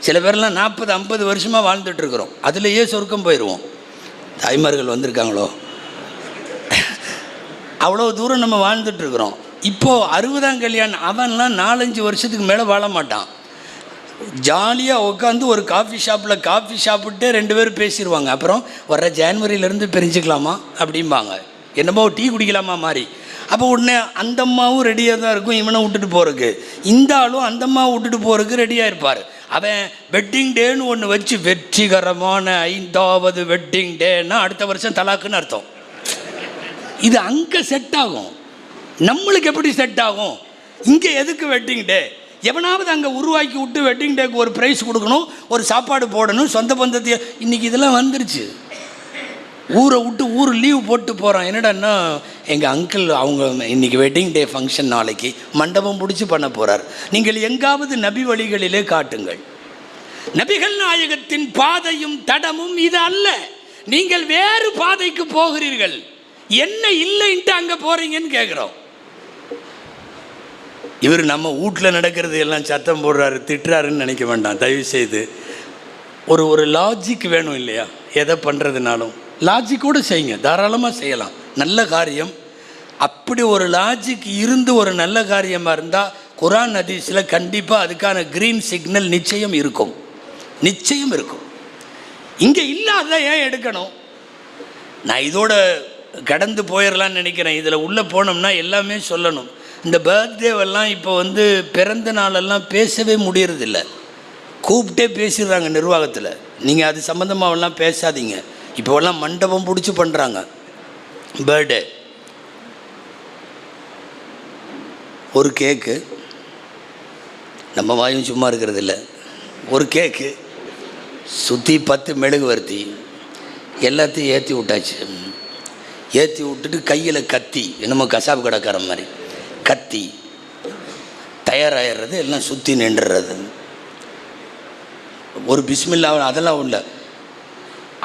சில பேர்லாம் 40-50 வருஷமாக வாழ்ந்துட்டுருக்குறோம். அதுலேயே சொர்க்கம் போயிடுவோம். தாய்மார்கள் வந்திருக்காங்களோ, அவ்வளோ தூரம் நம்ம வாழ்ந்துட்டுருக்குறோம். இப்போது 60ஆம் கல்யாணம் அவன்லாம் 4-5 வருஷத்துக்கு மேலே வாழ மாட்டான். ஜாலியாக உட்காந்து ஒரு காஃபி ஷாப்பில் காஃபி சாப்பிட்டு 2 பேரும் பேசிடுவாங்க. அப்புறம் வர்ற ஜான்வரியிலேருந்து பிரிஞ்சுக்கலாமா அப்படிம்பாங்க, என்னமோ டீ குடிக்கலாமா மாதிரி. அப்போ உடனே அந்த அம்மாவும் ரெடியாக தான் இருக்கும் இவனை விட்டுட்டு போகிறதுக்கு, இந்த ஆளும் அந்த அம்மாவை விட்டுட்டு போகிறதுக்கு ரெடியாக இருப்பார். அவன் வெட்டிங் டேன்னு ஒன்று வச்சு வெற்றிகரமான 5வது வெட்டிங் டேன்னா அடுத்த வருஷம் தலாக்குன்னு அர்த்தம். இது அங்கே செட் ஆகும், நம்மளுக்கு எப்படி செட் ஆகும்? இங்கே எதுக்கு வெட்டிங் டே? எவனாவது அங்கே உருவாக்கி விட்டு வெட்டிங் டேக்கு ஒரு ப்ரைஸ் கொடுக்கணும், ஒரு சாப்பாடு போடணும், சொந்த பந்தத்தையே. இன்றைக்கி இதெல்லாம் வந்துருச்சு. ஊரை விட்டு ஊர் லீவ் போட்டு போகிறான். என்னடான்னா எங்கள் அங்கிள் அவங்க இன்றைக்கி வெட்டிங் டே ஃபங்க்ஷன், நாளைக்கு மண்டபம் பிடிச்சி பண்ண போகிறார். நீங்கள் எங்காவது நபி வழிகளிலே காட்டுங்கள். நபிகள் நாயகத்தின் பாதையும் தடமும் இது அல்ல. நீங்கள் வேறு பாதைக்கு போகிறீர்கள். என்ன இல்லைன்ட்டு அங்கே போகிறீங்கன்னு கேட்குறோம். இவர் நம்ம வீட்டில் நடக்கிறது எல்லாம் சத்தம் போடுறாரு, திட்டுறாருன்னு நினைக்க வேண்டாம் தயவு செய்து. ஒரு லாஜிக் வேணும் இல்லையா? எதை பண்ணுறதுனாலும் லாஜிக்கோடு செய்யுங்க, தாராளமாக செய்யலாம். நல்ல காரியம் அப்படி ஒரு லாஜிக் இருந்து ஒரு நல்ல காரியமாக இருந்தால் குர்ஆன் ஹதீஸில் கண்டிப்பாக அதுக்கான க்ரீன் சிக்னல் நிச்சயம் இருக்கும், நிச்சயம் இருக்கும். இங்கே இல்லாத ஏன் எடுக்கணும்? நான் இதோட கடந்து போயிடலான்னு நினைக்கிறேன். இதில் உள்ளே போனோம்னா எல்லாமே சொல்லணும். இந்த பர்த்டேவெல்லாம் இப்போ பிறந்த நாளெல்லாம் பேசவே முடியறதில்ல. கூப்பிட்டே பேசிடுறாங்க நிர்வாகத்தில். நீங்கள் அது சம்மந்தமாகலாம் பேசாதீங்க. இப்போல்லாம் மண்டபம் பிடிச்சி பண்ணுறாங்க பர்த்டே. ஒரு கேக்கு, நம்ம வாயும் சும்மா இருக்கிறது இல்லை, ஒரு கேக்கு சுற்றி 10 மெழுகுவர்த்தி எல்லாத்தையும் ஏற்றி விட்டாச்சு. ஏற்றி விட்டுட்டு கையில் கத்தி, என்னமோ கசாப்பு கடைக்கார மாதிரி கத்தி தயாராகிடுறது, எல்லாம் சுற்றி நின்றுறது. ஒரு பிஸ்மில்லா அதெல்லாம் உள்ள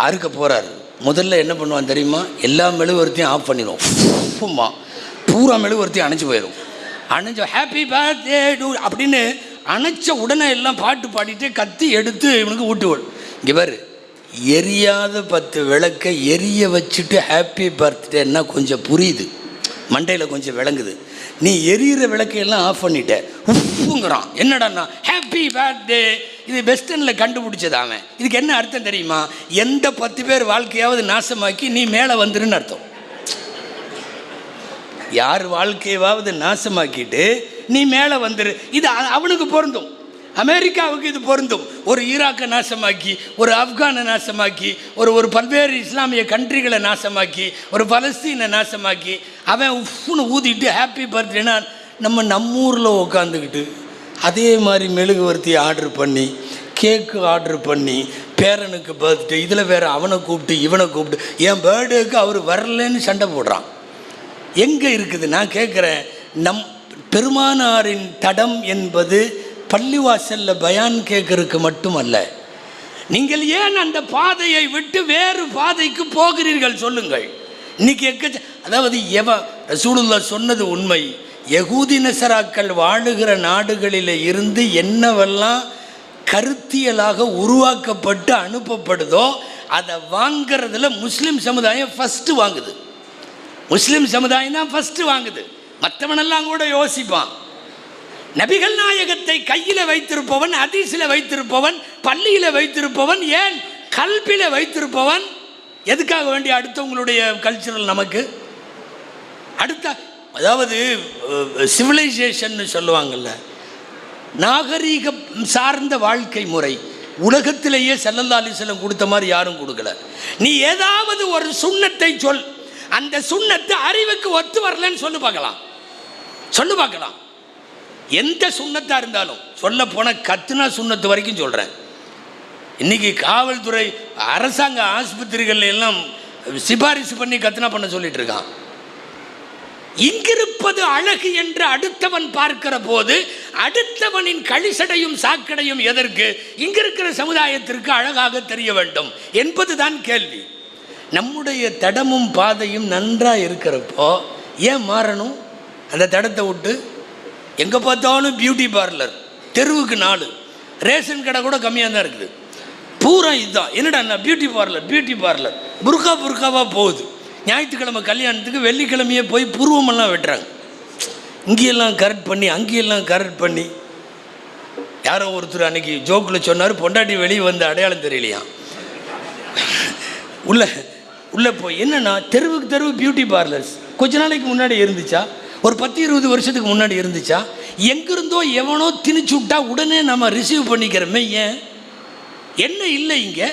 அறுக்க போகிறார். முதல்ல என்ன பண்ணுவான் தெரியுமா? எல்லா மெழுகுவர்த்தியும் ஆஃப் பண்ணிடுவோம். பூரா மெழுகுவர்த்தியும் அணைச்சி போயிடும். அணைஞ்ச ஹாப்பி பர்த்டே டூ அப்படின்னு அணைச்ச உடனே எல்லாம் பாட்டு பாடிட்டு கத்தி எடுத்து இவனுக்கு ஊட்டுவோம். இங்கே பாரு, எரியாத 10 விளக்கை எரிய வச்சுட்டு ஹாப்பி பர்த்டேன்னா கொஞ்சம் புரியுது, மண்டையில் கொஞ்சம் விளங்குது. நீ எரியிற விளக்கையெல்லாம் ஆஃப் பண்ணிட்ட உப்புங்கிறான். என்னடான்னா ஹாப்பி பர்த்டே. இது வெஸ்டர்னில் கண்டுபிடிச்சது அவன். இதுக்கு என்ன அர்த்தம் தெரியுமா? எந்த 10 பேர் வாழ்க்கையாவது நாசமாக்கி நீ மேலே வந்துருன்னு அர்த்தம். யார் வாழ்க்கையாவது நாசமாக்கிட்டு நீ மேலே வந்துரு, இது அவனுக்கு பொருந்தும். அமெரிக்காவுக்கு இது பொருந்தும். ஒரு ஈராக்கை நாசமாக்கி, ஒரு ஆப்கானை நாசமாக்கி, ஒரு பல்வேறு இஸ்லாமிய கண்ட்ரிகளை நாசமாக்கி, ஒரு பலஸ்தீனை நாசமாக்கி அவன் உப்புன்னு ஊதிட்டு ஹாப்பி பர்த்டேனா நம்ம ஊரில் உட்காந்துக்கிட்டு அதே மாதிரி மெழுகுவர்த்தி ஆர்டர் பண்ணி, கேக்கு ஆர்டர் பண்ணி, பேரனுக்கு பர்த்டே, இதில் வேறு அவனை கூப்பிட்டு இவனை கூப்பிட்டு என் பர்த்டேக்கு அவர் வரலன்னு சண்டை போடுறான். எங்கே இருக்குது? நான் கேட்குறேன், நம் பெருமானாரின் தடம் என்பது பள்ளிவாசலில் பயான் கேட்கறதுக்கு மட்டுமல்ல. நீங்கள் ஏன் அந்த பாதையை விட்டு வேறு பாதைக்கு போகிறீர்கள் சொல்லுங்கள். இன்னைக்கு அதாவது ரசூலுல்லாஹ் சொன்னது உண்மை. யகூதி நசராக்கள் வாழுகிற நாடுகளில் இருந்து என்னவெல்லாம் கருத்தியலாக உருவாக்கப்பட்டு அனுப்பப்படுதோ அதை வாங்கிறதுல முஸ்லீம் சமுதாயம் ஃபஸ்ட்டு வாங்குது. முஸ்லீம் சமுதாயம் தான் ஃபஸ்ட்டு வாங்குது. மற்றவனெல்லாம் கூட யோசிப்பான். நபிகள் நாயகத்தை கையில் வைத்திருப்பவன், ஹதீஸில் வைத்திருப்பவன், பள்ளியில் வைத்திருப்பவன், ஏன் கல்பியில் வைத்திருப்பவன், எதுக்காக வேண்டிய அடுத்தவங்களுடைய கல்ச்சரல் நமக்கு அடுத்த, அதாவது சிவிலைசேஷன் சொல்லுவாங்கள்ல, நாகரீகம் சார்ந்த வாழ்க்கை முறை உலகத்திலேயே ஸல்லல்லாஹு அலைஹி வஸல்லம் கொடுத்த மாதிரி யாரும் கொடுக்கல. நீ ஏதாவது ஒரு சுன்னத்தை சொல், அந்த சுன்னத்து அறிவுக்கு ஒத்து வரலன்னு சொல்லு பார்க்கலாம், சொல்லு பார்க்கலாம். எந்த சுண்ணத்தாக இருந்தாலும், சொல்ல போன கத்துனா சுண்ணத்து வரைக்கும் சொல்கிறேன். இன்றைக்கி காவல்துறை அரசாங்க ஆஸ்பத்திரிகள் எல்லாம் சிபாரிசு பண்ணி கத்துனா பண்ண சொல்லிட்டு இருக்கான். இங்கிருப்பது அழகு என்று அடுத்தவன் பார்க்கிற போது அடுத்தவனின் கழிசடையும் சாக்கடையும் எதற்கு? இங்கிருக்கிற சமுதாயத்திற்கு அழகாக தெரிய வேண்டும் என்பதுதான் கேள்வி. நம்முடைய தடமும் பாதையும் நன்றாக இருக்கிறப்போ ஏன் மாறணும்? அந்த தடத்தை விட்டு எங்கே பார்த்தாலும் பியூட்டி பார்லர், தெருவுக்கு 4, ரேஷன் கடை கூட கம்மியாக தான் இருக்குது. பூரா இதுதான். என்னடா பியூட்டி பார்லர் புர்காவாக போகுது. ஞாயிற்றுக்கிழமை கல்யாணத்துக்கு வெள்ளிக்கிழமையே போய் புருவமெல்லாம் வெட்டுறாங்க. இங்கேயெல்லாம் கரெக்ட் பண்ணி அங்கேயெல்லாம் கரெக்ட் பண்ணி. யாரோ ஒருத்தர் அன்றைக்கி ஜோக்கில் சொன்னார், பொண்டாட்டி வெளியே வந்து அடையாளம் தெரியலையா. உள்ளே போய் என்னென்னா தெருவுக்கு தெருவு பியூட்டி பார்லர்ஸ். கொஞ்ச நாளைக்கு முன்னாடி இருந்துச்சா, ஒரு 10-20 வருஷத்துக்கு முன்னாடி இருந்துச்சா, எங்கிருந்தோ எவனோ திணிச்சு விட்டா உடனே நம்ம ரிசீவ் பண்ணிக்கிறோமே. ஏன் என்ன இல்லை இங்கே?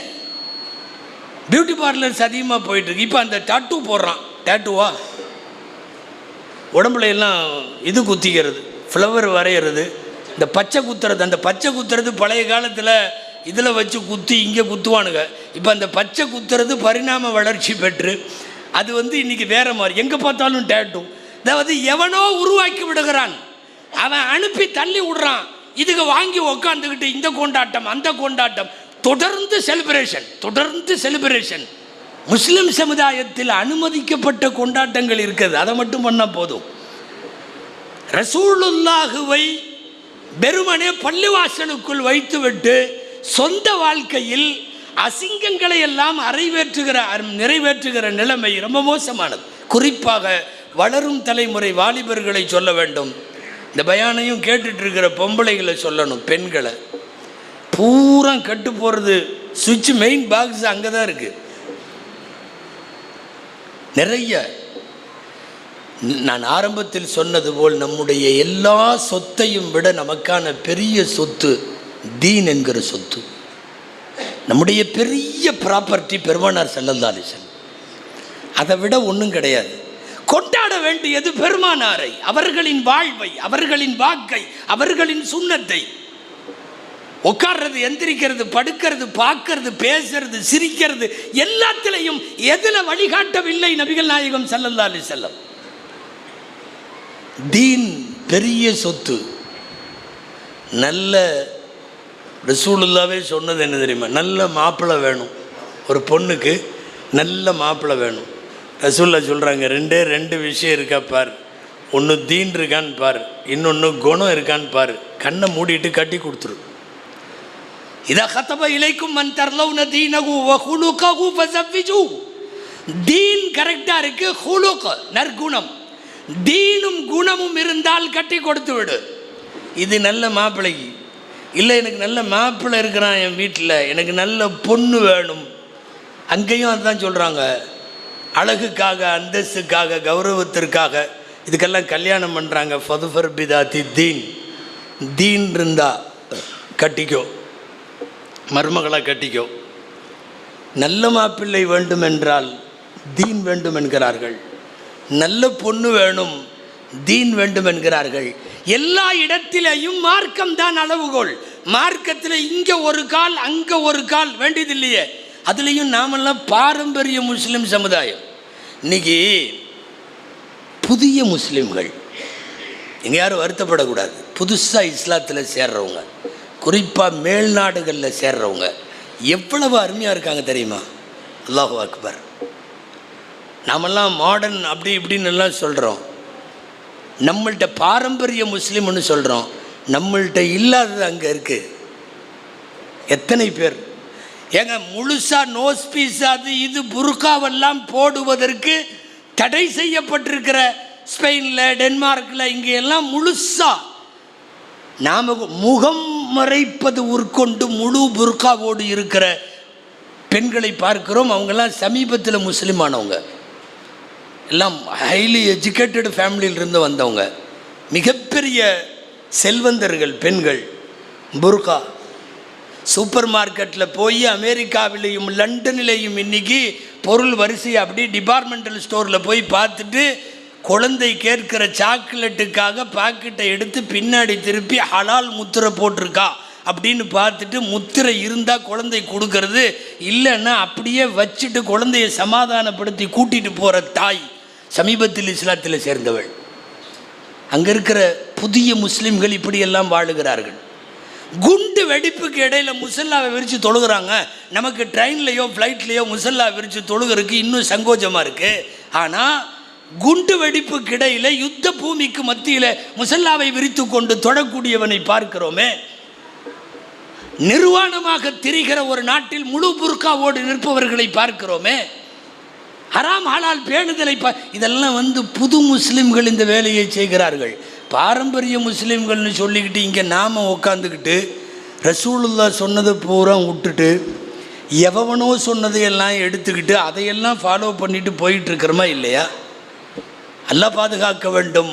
பியூட்டி பார்லர்ஸ் அதிகமாக போயிட்டுருக்கு. இப்போ அந்த டாட்டூ போடுறான். டாட்டூவா உடம்புல எல்லாம் இது குத்திக்கிறது, ஃப்ளவர் வரைகிறது, இந்த பச்சை குத்துறது. அந்த பச்சை குத்துறது பழைய காலத்தில் இதில் வச்சு குத்தி இங்கே குத்துவானுங்க. இப்போ அந்த பச்சை குத்துறது பரிணாம வளர்ச்சி பெற்று அது இன்றைக்கி வேறு மாதிரி. எங்கே பார்த்தாலும் டேட்டூ. அதாவது எவனோ உருவாக்கி விடுகிறான், அவன் அனுப்பி தள்ளி விடுறான். இதுக்கு வாங்கி உக்காந்துக்கிட்டு இந்த கொண்டாட்டம் அந்த கொண்டாட்டம், தொடர்ந்து செலிப்ரேஷன். முஸ்லிம் சமுதாயத்தில் அனுமதிக்கப்பட்ட கொண்டாட்டங்கள் இருக்குது, அதை மட்டும் பண்ணால் போதும். ரசூலுல்லாஹுவை வெறுமனே பள்ளிவாசலுக்குள் வைத்துவிட்டு சொந்த வாழ்க்கையில் அசிங்கங்களை எல்லாம் நிறைவேற்றுகிற நிலைமை ரொம்ப மோசமானது. குறிப்பாக வளரும் தலைமுறை வாலிபர்களை சொல்ல வேண்டும். இந்த பயானையும் கேட்டுட்டு இருக்கிற பொம்பளைகளை சொல்லணும். பெண்களை பூரா கட்டு போகிறது, சுவிட்ச் மெயின் பாக்ஸ் அங்கே தான் இருக்குது நிறைய. நான் ஆரம்பத்தில் சொன்னது போல் நம்முடைய எல்லா சொத்தையும் விட நமக்கான பெரிய சொத்து தீன் என்கிற சொத்து. நம்முடைய பெரிய ப்ராப்பர்ட்டி பெருமானார் ஸல்லல்லாஹு அலைஹி வஸல்லம். அதை விட ஒன்றும் கிடையாது. கொண்டாட வேண்டியது பெருமானாரை, அவர்களின் வாழ்வை, அவர்களின் வாக்கை, அவர்களின் சுன்னத்தை. உட்கார்றது, எந்திரிக்கிறது, படுக்கிறது, பார்க்கறது, பேசுறது, சிரிக்கிறது, எல்லாத்திலையும் எதில் வழிகாட்டவில்லை நபிகள் நாயகம் ஸல்லல்லாஹு அலைஹி வஸல்லம். தீன் பெரிய சொத்து. நல்ல ரசூலுல்லாவே சொன்னது என்ன தெரியுமா? நல்ல மாப்பிள்ளை வேணும் ஒரு பொண்ணுக்கு, நல்ல மாப்பிள்ளை வேணும். ரசூல்லா சொல்கிறாங்க, 2 விஷயம் இருக்கா பார். ஒன்று தீன் இருக்கான்னு பார், இன்னொன்று குணம் இருக்கான்னு பார். கண்ணை மூடிட்டு கட்டி கொடுத்துரு. இதா கதப இலைக்கும் மன் தர்லவுன தீனகு வ ஹுலுகஹு ஃபஸவ்விஜு. தீன் கரெக்டாக இருக்குது, ஹுலுக் நற்குணம், தீனும் குணமும் இருந்தால் கட்டி கொடுத்து விடு. இது நல்ல மாப்பிள்ளைக்கு. இல்லை எனக்கு நல்ல மாப்பிள்ளை இருக்கிறான் என் வீட்டில், எனக்கு நல்ல பொண்ணு வேணும். அங்கேயும் அதுதான் சொல்கிறாங்க. அழகுக்காக, அந்தஸ்துக்காக, கௌரவத்திற்காக இதுக்கெல்லாம் கல்யாணம் பண்ணுறாங்க. ஃபதுஃபர் பிதாத்தி தீன். தீன் இருந்தா கட்டிக்கோ, மருமகளை கட்டிக்கோ. நல்ல மாப்பிள்ளை வேண்டும் என்றால் தீன் வேண்டும் என்கிறார்கள். நல்ல பொண்ணு வேணும், தீன் வேண்டும் என்கிறார்கள். எல்லா இடத்திலையும் மார்க்கம் தான் அளவுகோல். மார்க்கத்தில் இங்கே ஒரு கால் அங்கே ஒரு கால் வேண்டியதில்லையே. அதுலேயும் நாமெல்லாம் பாரம்பரிய முஸ்லீம் சமுதாயம். இன்னைக்கு புதிய முஸ்லீம்கள், இங்கே யாரும் வருத்தப்படக்கூடாது, புதுசாக இஸ்லாத்தில் சேர்றவங்க, குறிப்பாக மேல்நாடுகளில் சேர்றவங்க எவ்வளவு அருமையாக இருக்காங்க தெரியுமா? அல்லாஹு அக்பர். நாமெல்லாம் மாடர்ன் அப்படி இப்படின்னு எல்லாம் சொல்கிறோம். நம்மள்கிட்ட பாரம்பரிய முஸ்லீம்னு சொல்கிறோம், நம்மள்கிட்ட இல்லாதது அங்கே இருக்குது. எத்தனை பேர் ஏங்க முழுசாக நோஸ் பீஸ் அது இது புர்காவெல்லாம் போடுவதற்கு தடை செய்யப்பட்டிருக்கிற ஸ்பெயினில், டென்மார்க்கில், இங்கே எல்லாம் முழுசாக நாம் முகம் மறைப்பது உட்கொண்டு முழு புர்காவோடு இருக்கிற பெண்களை பார்க்கிறோம். அவங்கெல்லாம் சமீபத்தில் முஸ்லீமானவங்க, எல்லாம் ஹைலி எஜுகேட்டட் ஃபேமிலியிலிருந்து வந்தவங்க, மிகப்பெரிய செல்வந்தர்கள் பெண்கள். புர்கா சூப்பர் மார்க்கெட்டில் போய் அமெரிக்காவிலையும் லண்டனிலையும் இன்றைக்கி பொருள் வரிசை அப்படி டிபார்ட்மெண்டல் ஸ்டோரில் போய் பார்த்துட்டு குழந்தை கேட்கிற சாக்லேட்டுக்காக பாக்கெட்டை எடுத்து பின்னாடி திருப்பி ஹலால் முத்திரை போட்டிருக்கா அப்படின்னு பார்த்துட்டு முத்திரை இருந்தால் குழந்தை கொடுக்கறது, இல்லைன்னா அப்படியே வச்சுட்டு குழந்தைய சமாதானப்படுத்தி கூட்டிகிட்டு போகிற தாய் சமீபத்தில் இஸ்லாத்தில் சேர்ந்தவள். அங்கே இருக்கிற புதிய முஸ்லீம்கள் இப்படியெல்லாம் வாழுகிறார்கள். குண்டு வெடிப்புக்கு இடையில் முசல்லாவை விரித்து தொழுகிறாங்க. நமக்கு ட்ரெயின்லேயோ ஃப்ளைட்லேயோ முசல்லா விரித்து தொழுகிறதுக்கு இன்னும் சங்கோஜமாக இருக்குது. ஆனால் குண்டு வெடிப்புக்கு இடையில யுத்த பூமிக்கு மத்தியில் முசல்லாவை விரித்து கொண்டு தொடக்கூடியவனை பார்க்கிறோமே. நிர்வாணமாக திரிகிற ஒரு நாட்டில் முழு புர்காவோடு நிற்பவர்களை பார்க்கிறோமே. ஹராம் ஹலால் பேணுதலை இதெல்லாம் புது முஸ்லிம்கள் இந்த வேலையை செய்கிறார்கள். பாரம்பரிய முஸ்லிம்கள்னு சொல்லிக்கிட்டு இங்கே நாம் உட்காந்துக்கிட்டு ரசூலுல்லாஹ் சொன்னதை பூரா விட்டுட்டு எவனோ சொன்னதையெல்லாம் எடுத்துக்கிட்டு அதையெல்லாம் ஃபாலோ பண்ணிட்டு போயிட்டு இருக்கிறோமா இல்லையா? அல்லாஹ் பாதுகாக்க வேண்டும்.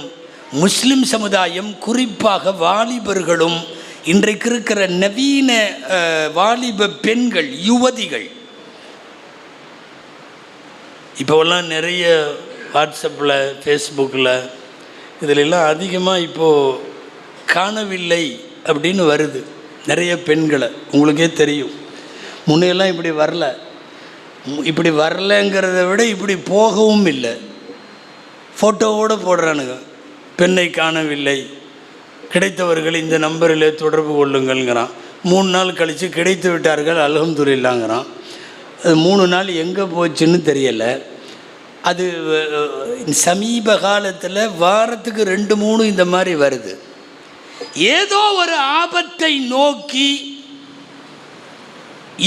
முஸ்லிம் சமுதாயம், குறிப்பாக வாலிபர்களும், இன்றைக்கு இருக்கிற நவீன வாலிப பெண்கள், யுவதிகள், இப்போல்லாம் நிறைய வாட்ஸ்அப்பில், ஃபேஸ்புக்கில் இதிலெல்லாம் அதிகமாக இப்போது காணவில்லை அப்படின்னு வருது நிறைய பெண்களை. உங்களுக்கே தெரியும், முன்னையெல்லாம் இப்படி வரலைங்கிறத விட இப்படி போகவும் இல்லை. ஃபோட்டோவோடு போடுறானுங்க, பெண்ணை காணவில்லை, கிடைத்தவர்கள் இந்த நம்பரில் தொடர்பு கொள்ளுங்கள்ங்கிறான். 3 நாள் கழித்து கிடைத்து விட்டார்கள் அல்ஹம்துலில்லாஹ்ங்கிறான். அது 3 நாள் எங்கே போச்சுன்னு தெரியலை. அது சமீப காலத்தில் வாரத்துக்கு 2-3 இந்த மாதிரி வருது. ஏதோ ஒரு ஆபத்தை நோக்கி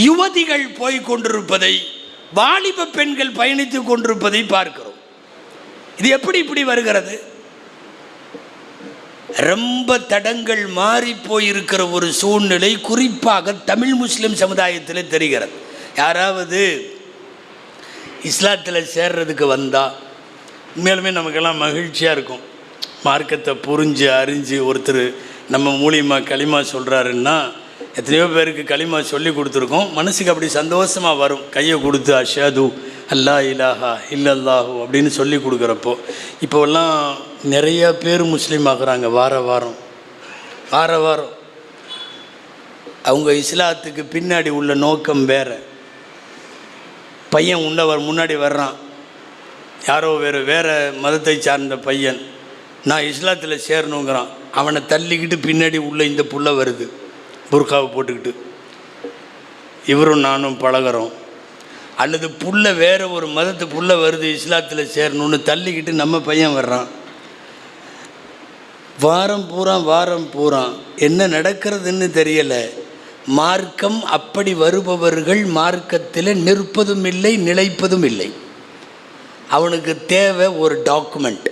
யுவதிகள் போய் கொண்டிருப்பதை, வாலிப பெண்கள் பயணித்து கொண்டிருப்பதை பார்க்கிறோம். இது எப்படி இப்படி வருகிறது? ரொம்ப தடங்கள் மாறி போயிருக்கிற ஒரு சூழ்நிலை குறிப்பாக தமிழ் முஸ்லிம் சமுதாயத்தில் தெரிகிறது. யாராவது இஸ்லாத்தில் சேர்றதுக்கு வந்தால் உண்மையிலுமே நமக்கெல்லாம் மகிழ்ச்சியாக இருக்கும். மார்க்கத்தை புரிஞ்சு அறிஞ்சு ஒருத்தர் நம்ம மூலியமாக களிமா சொல்கிறாருன்னா, எத்தனையோ பேருக்கு களிமா சொல்லி கொடுத்துருக்கோம், மனசுக்கு அப்படி சந்தோஷமாக வரும். கையை கொடுத்து அஷ்ஹது அல்லா இலாஹா இல்லல்லாஹு அப்படின்னு சொல்லி கொடுக்குறப்போ. இப்போல்லாம் நிறைய பேர் முஸ்லீம் ஆகுறாங்க. வார வாரம் அவங்க இஸ்லாத்துக்கு பின்னாடி உள்ள நோக்கம் வேறு. பையன் முன்னாடி வர்றான், யாரோ வேறு மதத்தை சார்ந்த பையன், நான் இஸ்லாத்தில் சேரணுங்கிறான். அவனை தள்ளிக்கிட்டு பின்னாடி உள்ள இந்த புள்ள வருது, புர்காவை போட்டுக்கிட்டு. இவரும் நானும் பழகிறோம். அல்லது புள்ள வேறு ஒரு மதத்து புள்ள வருது, இஸ்லாத்தில் சேரணும்னு தள்ளிக்கிட்டு நம்ம பையன் வர்றான். வாரம் பூரா என்ன நடக்கிறதுன்னு தெரியலை. மார்க்கம் அப்படி வருபவர்கள் மார்க்கத்தில் நிற்பதும் இல்லை, நிலைப்பதும் இல்லை. அவனுக்கு தேவை ஒரு டாக்குமெண்ட்,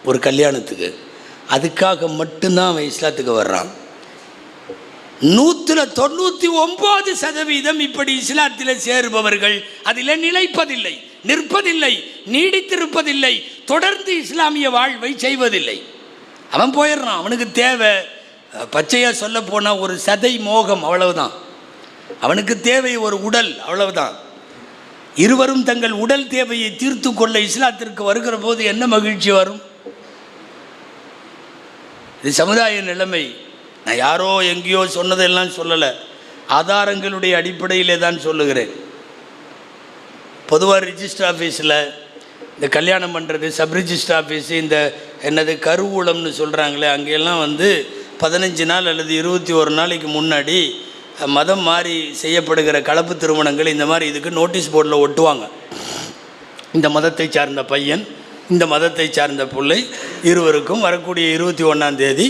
ஒரு கல்யாணத்துக்கு. அதுக்காக மட்டும்தான் அவன் இஸ்லாத்துக்கு வர்றான். 199% இப்படி இஸ்லாத்தில் சேருபவர்கள் அதில் நிலைப்பதில்லை, நிற்பதில்லை, நீடித்திருப்பதில்லை, தொடர்ந்து இஸ்லாமிய வாழ்வை செய்வதில்லை. அவன் போயிடுறான். அவனுக்கு தேவை, பச்சையாக சொல்ல போனால் ஒரு சதை மோகம், அவ்வளவுதான். அவனுக்கு தேவை ஒரு உடல், அவ்வளவுதான். இருவரும் தங்கள் உடல் தேவையை தீர்த்து கொள்ள இஸ்லாத்திற்கு வருகிற போது என்ன மகிழ்ச்சி வரும்? இது சமுதாய நிலைமை. நான் யாரோ எங்கேயோ சொன்னதெல்லாம் சொல்லலை, ஆதாரங்களுடைய அடிப்படையிலே தான் சொல்லுகிறேன். பொதுவாக ரிஜிஸ்டர் ஆஃபீஸில் இந்த கல்யாணம் பண்ணுறது, சப் ரிஜிஸ்டர் ஆஃபீஸு, இந்த என்னது கருவூலம்னு சொல்கிறாங்களே, அங்கெல்லாம் 15 நாள் அல்லது 21 நாளைக்கு முன்னாடி மதம் மாறி செய்யப்படுகிற கலப்பு திருமணங்கள் இந்த மாதிரி இதுக்கு நோட்டீஸ் போர்டில் ஒட்டுவாங்க. இந்த மதத்தை சார்ந்த பையன், இந்த மதத்தை சார்ந்த பிள்ளை இருவருக்கும் வரக்கூடிய 21ஆம் தேதி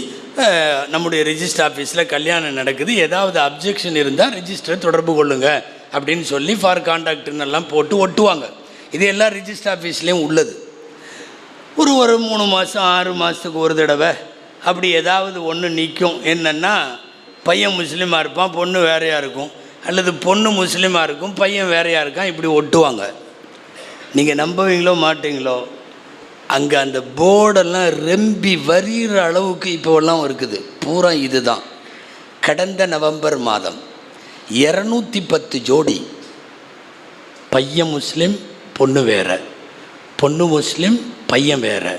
நம்முடைய ரிஜிஸ்டர் ஆஃபீஸில் கல்யாணம் நடக்குது. ஏதாவது அப்ஜெக்ஷன் இருந்தால் ரிஜிஸ்டரை தொடர்பு கொள்ளுங்க அப்படின்னு சொல்லி ஃபார் கான்டாக்ட்னு எல்லாம் போட்டு ஒட்டுவாங்க. இது எல்லாம் ரிஜிஸ்டர் ஆஃபீஸ்லேயும் உள்ளது. ஒரு 3 மாதம் 6 மாதத்துக்கு ஒரு தடவை அப்படி ஏதாவது ஒன்று நிற்கும். என்னென்னா, பையன் முஸ்லீமாக இருப்பான், பொண்ணு வேறையாக இருக்கும், அல்லது பொண்ணு முஸ்லீமாக இருக்கும், பையன் வேறையாக இருக்கான், இப்படி ஒட்டுவாங்க. நீங்கள் நம்புவீங்களோ மாட்டீங்களோ, அங்கே அந்த போர்டெல்லாம் ரெம்பி வரிகிற அளவுக்கு இப்போல்லாம் இருக்குது. பூரா இதுதான். கடந்த நவம்பர் மாதம் 210 ஜோடி, பையன் முஸ்லீம் பொண்ணு வேறு, பொண்ணு முஸ்லீம் பையன் வேறு,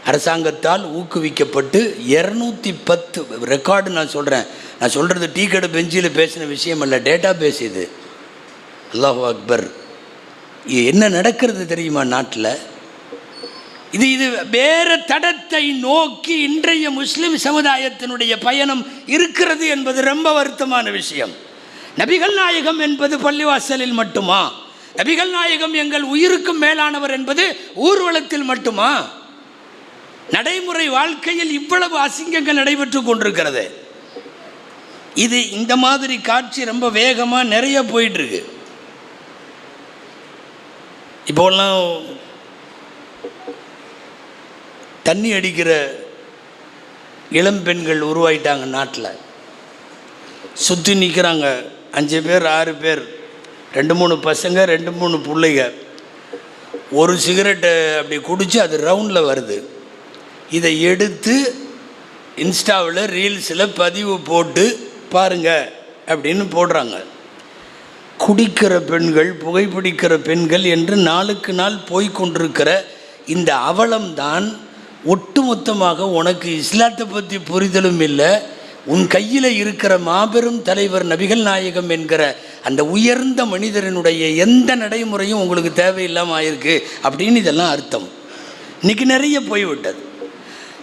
அரசாங்கத்தால் ஊக்குவிக்கப்பட்டு 210 ரெக்கார்டு. நான் சொல்கிறது டீ கடை பெஞ்சில் பேசின விஷயம் அல்ல, டேட்டா பேஸ் இது. அல்லாஹு அக்பர். என்ன நடக்கிறது தெரியுமா நாட்டில்? இது வேறு தடத்தை நோக்கி இன்றைய முஸ்லிம் சமுதாயத்தினுடைய பயணம் இருக்கிறது என்பது ரொம்ப வருத்தமான விஷயம். நபிகள் நாயகம் என்பது பள்ளிவாசலில் மட்டுமா? நபிகள் நாயகம் எங்கள் உயிருக்கும் மேலானவர் என்பது ஊர்வலத்தில் மட்டுமா? நடைமுறை வாழ்க்கையில் இவ்வளவு அசிங்கங்கள் நடைபெற்று கொண்டிருக்கிறது. இது இந்த மாதிரி காட்சி ரொம்ப வேகமாக நிறைய போயிட்டுருக்கு. இப்போலாம் தண்ணி அடிக்கிற இளம் பெண்கள் உருவாயிட்டாங்க நாட்டில். சுற்றி நிற்கிறாங்க 5 பேர் 6 பேர், 2-3 பசங்க 2-3 பிள்ளைங்க. ஒரு சிகரெட்டை அப்படி குடித்து அது ரவுண்டில் வருது. இதை எடுத்து இன்ஸ்டாவில் ரீல்ஸில் பதிவு போட்டு பாருங்க அப்படின்னு போடுறாங்க. குடிக்கிற பெண்கள், புகைப்பிடிக்கிற பெண்கள் என்று நாளுக்கு நாள் போய்கொண்டிருக்கிற இந்த அவலம்தான் ஒட்டுமொத்தமாக உனக்கு இஸ்லாத்தை பற்றி புரிதலும் இல்லை, உன் கையில் இருக்கிற மாபெரும் தலைவர் நபிகள் நாயகம் என்கிற அந்த உயர்ந்த மனிதரினுடைய எந்த நடைமுறையும் உங்களுக்கு தேவையில்லாமல் ஆயிருக்கு அப்படின்னு இதெல்லாம் அர்த்தம். இன்றைக்கி நிறைய போய்விட்டது.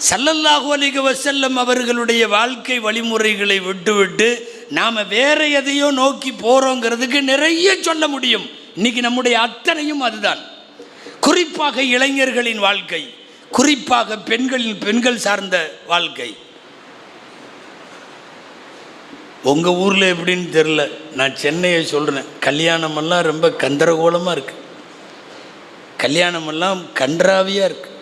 ஸல்லல்லாஹு அலைஹி வஸல்லம் அவர்களுடைய வாழ்க்கை வழிமுறைகளை விட்டுவிட்டு நாம் வேற எதையோ நோக்கி போகிறோங்கிறதுக்கு நிறைய சொல்ல முடியும். இன்றைக்கி நம்முடைய அத்தனையும் அதுதான். குறிப்பாக இளைஞர்களின் வாழ்க்கை, குறிப்பாக பெண்கள் சார்ந்த வாழ்க்கை. உங்கள் ஊரில் எப்படின்னு தெரில, நான் சென்னையை சொல்கிறேன். கல்யாணமெல்லாம் ரொம்ப கந்தரகோலமாக இருக்குது, கல்யாணமெல்லாம் கன்றாவியாக இருக்குது.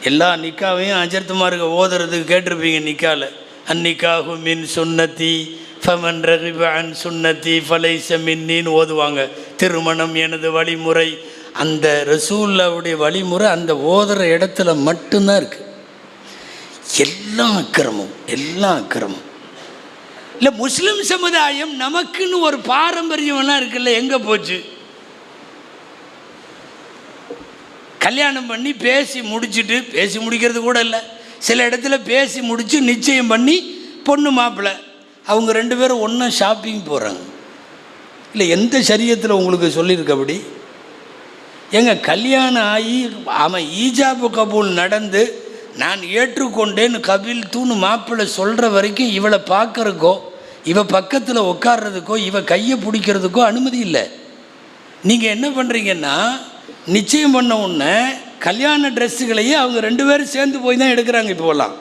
எல்லா நிக்காவையும் அஜர்த்துமாருக்கு ஓதுறதுக்கு கேட்டிருப்பீங்க. நிக்காவில் அந்நிக்காஹு மின் சுன்னத்தி ஃபமன் ரகிப அன் சுன்னத்தி ஃபலைஸ மின்னின்னு ஓதுவாங்க. திருமணம் எனது வழிமுறை. அந்த ரசூலுல்லாஹ்வுடைய வழிமுறை அந்த ஓதுற இடத்துல மட்டும்தான் இருக்குது. எல்லாம் அக்கிரமம், எல்லாம் அக்கிரமம். இல்லை, முஸ்லிம் சமுதாயம் நமக்குன்னு ஒரு பாரம்பரியம்லாம் இருக்குல்ல, எங்கே போச்சு? கல்யாணம் பண்ணி பேசி முடிச்சுட்டு, பேசி முடிக்கிறது கூட இல்லை, சில இடத்துல பேசி முடித்து நிச்சயம் பண்ணி பொண்ணு மாப்பிள்ளை அவங்க 2 பேரும் ஒன்றா ஷாப்பிங் போகிறாங்க. இல்லை, எந்த சரியத்தில் உங்களுக்கு சொல்லியிருக்க அப்படி? ஏங்க, கல்யாணம் ஆகி அவன் ஈஜாபு கபூல் நடந்து நான் ஏற்றுக்கொண்டேன்னு கபில் தூணு மாப்பிள்ளை சொல்கிற வரைக்கும் இவளை பார்க்குறக்கோ, இவ பக்கத்தில் உட்கார்றதுக்கோ, இவ கையை பிடிக்கிறதுக்கோ அனுமதி இல்லை. நீங்கள் என்ன பண்ணுறீங்கன்னா, நிச்சயம் பண்ண உடனே கல்யாண ட்ரெஸ்ஸுகளையே அவங்க 2 பேரும் சேர்ந்து போய் தான் எடுக்கிறாங்க. இப்போலாம்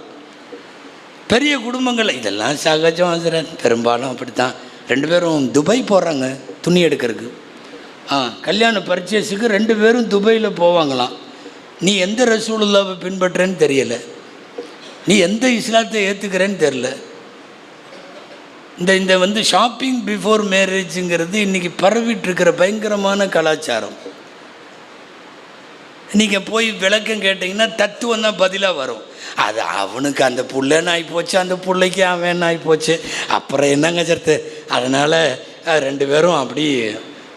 பெரிய குடும்பங்கள் இதெல்லாம் சகஜம் ஆசிரியர், பெரும்பாலும் அப்படித்தான். 2 பேரும் துபாய் போகிறாங்க துணி எடுக்கிறதுக்கு. கல்யாண பர்ச்சேஸுக்கு 2 பேரும் துபாயில் போவாங்களாம். நீ எந்த ரசூலுல்லாவை பின்பற்றேன்னு தெரியலை, நீ எந்த இஸ்லாத்தை ஏற்றுக்கிறேன்னு தெரில. இந்த ஷாப்பிங் பிஃபோர் மேரேஜுங்கிறது இன்றைக்கி பரவிட்டுருக்கிற பயங்கரமான கலாச்சாரம். நீங்கள் போய் விளக்கம் கேட்டிங்கன்னா தத்துவம் தான் பதிலாக வரும். அது அவனுக்கு அந்த புள்ளன்னு ஆகிப்போச்சு, அந்த பிள்ளைக்கு அவன் ஆகிப்போச்சு, அப்புறம் என்னங்க சர்த்து. அதனால் 2 பேரும் அப்படி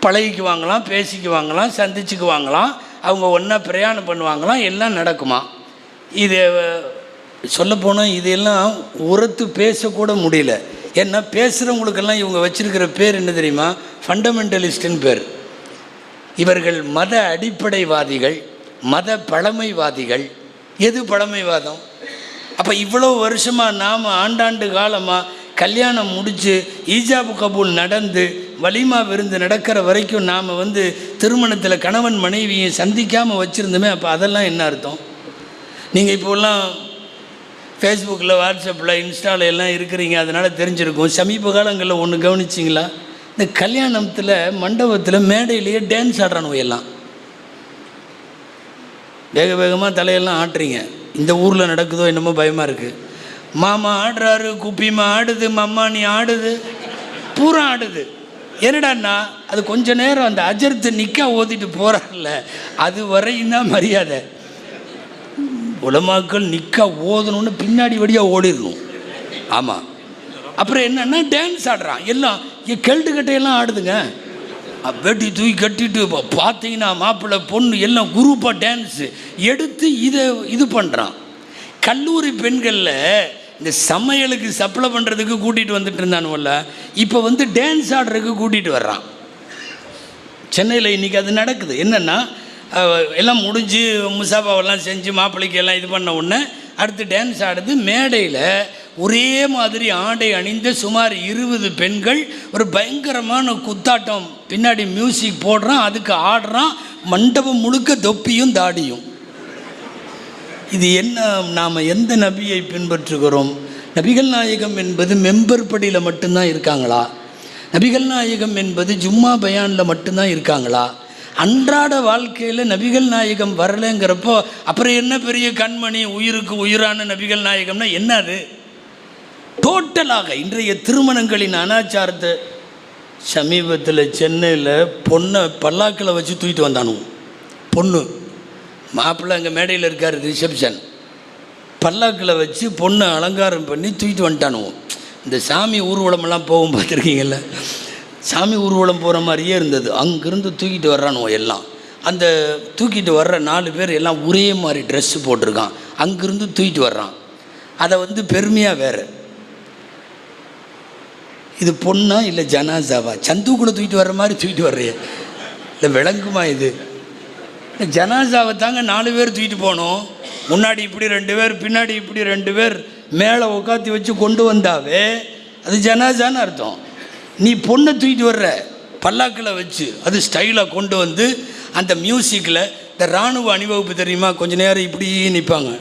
பழகிக்குவாங்களாம், பேசிக்குவாங்களாம், சந்திச்சுக்குவாங்களாம், அவங்க ஒன்றா பிரயாணம் பண்ணுவாங்களாம், எல்லாம் நடக்குமா. இது சொல்லப்போனால் இதையெல்லாம் உரத்து பேசக்கூட முடியல. ஏன்னா பேசுகிறவங்களுக்கெல்லாம் இவங்க வச்சுருக்கிற பேர் என்ன தெரியுமா? ஃபண்டமெண்டலிஸ்ட்டுன்னு பேர். இவர்கள் மத அடிப்படைவாதிகள், மத பழமைவாதிகள். எது பழமைவாதம்? அப்போ இவ்வளோ வருஷமாக நாம் ஆண்டாண்டு காலமாக கல்யாணம் முடித்து ஈஜாபு கபூல் நடந்து வலிமா விருந்து நடக்கிற வரைக்கும் நாம் திருமணத்தில் கணவன் மனைவியை சந்திக்காமல் வச்சுருந்தோமே. அப்போ அதெல்லாம் என்ன அர்த்தம்? நீங்கள் இப்போலாம் ஃபேஸ்புக்கில், வாட்ஸ்அப்பில், இன்ஸ்டாவில் எல்லாம் இருக்கிறீங்க, அதனால் தெரிஞ்சிருக்கும். சமீப காலங்களில் ஒன்று கவனிச்சிங்களா? இந்த கல்யாணத்தில் மண்டபத்தில் மேடையிலேயே டான்ஸ் ஆடுறானுவ எல்லாம். வேக வேகமாக தலையெல்லாம் ஆட்டுறீங்க. இந்த ஊரில் நடக்குதோ என்னமோ பயமாக இருக்குது. மாமா ஆடுறாரு, குப்பிமா ஆடுது, மம்மானி ஆடுது, பூரா ஆடுது. என்னடான்னா அது கொஞ்ச நேரம் அந்த அஜர்த்து நிற்கா ஓதிட்டு போகிறார்ல, அது வரையும் தான் மரியாதை. உலமாக்கள் நிற்கா ஓதணுன்னு பின்னாடி வழியாக ஓடிடணும். ஆமாம். அப்புறம் என்னென்னா டான்ஸ் ஆடுறான் எல்லாம், கெல்டு கட்டையெல்லாம் ஆடுதுங்க. வெட்டி தூக்கி கட்டிட்டு பார்த்தீங்கன்னா மாப்பிள்ளை பொண்ணு எல்லாம் குரூப்பாக டான்ஸு எடுத்து இது பண்ணுறான். கல்லூரி பெண்களில் இந்த சமையலுக்கு சப்ளை பண்ணுறதுக்கு கூட்டிகிட்டு வந்துட்டு இருந்தானுவல்ல, இப்போ டான்ஸ் ஆடுறதுக்கு கூட்டிகிட்டு வர்றான். சென்னையில் இன்றைக்கி அது நடக்குது. என்னென்னா எல்லாம் முடிஞ்சு முசாபாவெல்லாம் செஞ்சு மாப்பிள்ளைக்கு எல்லாம் இது பண்ண உடனே அடுத்து டான்ஸ் ஆடுது. மேடையில் ஒரே மாதிரி ஆடை அணிந்த சுமார் 20 பெண்கள் ஒரு பயங்கரமான குத்தாட்டம், பின்னாடி மியூசிக் போடுறான், அதுக்கு ஆடுறான், மண்டபம் முழுக்க தொப்பியும் தாடியும். இது என்ன? நாம் எந்த நபியை பின்பற்றுகிறோம்? நபிகள் நாயகம் என்பது மெம்பர் படியில் மட்டும்தான் இருக்காங்களா? நபிகள் நாயகம் என்பது ஜும்மா பயானில் மட்டும்தான் இருக்காங்களா? அன்றாட வாழ்க்கையில் நபிகள் நாயகம் வரலைங்கிறப்போ அப்புறம் என்ன பெரிய கண்மணி, உயிருக்கு உயிரான நபிகள் நாயகம்னா என்ன? அது டோட்டலாக இன்றைய திருமணங்களின் அனாச்சாரத்தை. சமீபத்தில் சென்னையில் பொண்ணை பல்லாக்கில் வச்சு தூக்கிட்டு வந்தானுங்க. பொண்ணு மாப்பிள்ளை அங்கே மேடையில் இருக்கார், ரிசப்ஷன், பல்லாக்கில் வச்சு பொண்ணை அலங்காரம் பண்ணி தூக்கிட்டு வந்துட்டானுவோம். இந்த சாமி ஊர்வலமெல்லாம் போகும் பார்த்துருக்கீங்கல்ல, சாமி ஊர்வலம் போகிற மாதிரியே இருந்தது. அங்கேருந்து தூக்கிட்டு வர்றானுவோ எல்லாம். அந்த தூக்கிட்டு வர்ற 4 பேர் எல்லாம் ஒரே மாதிரி ட்ரெஸ்ஸு போட்டிருக்கான். அங்கேருந்து தூக்கிட்டு வர்றான். அதை பெருமையாக வேறு. இது பொண்ணா இல்லை ஜனாசாவா? சந்துக்குள்ளே தூக்கிட்டு வர்ற மாதிரி தூக்கிட்டு வர்றையே, இல்லை விளங்குமா? இது ஜனாசாவை தாங்க 4 பேர் தூக்கிட்டு போனோம். முன்னாடி இப்படி 2 பேர், பின்னாடி இப்படி 2 பேர், மேலே உட்காத்தி வச்சு கொண்டு வந்தாவே அது ஜனாசான்னு அர்த்தம். நீ பொண்ணை தூக்கிட்டு வர்ற பல்லாக்கில் வச்சு, அது ஸ்டைலாக கொண்டு வந்து அந்த மியூசிக்கில் இந்த இராணுவ அணிவகுப்பு தெரியுமா, கொஞ்சம் நேரம் இப்படி நிற்பாங்க,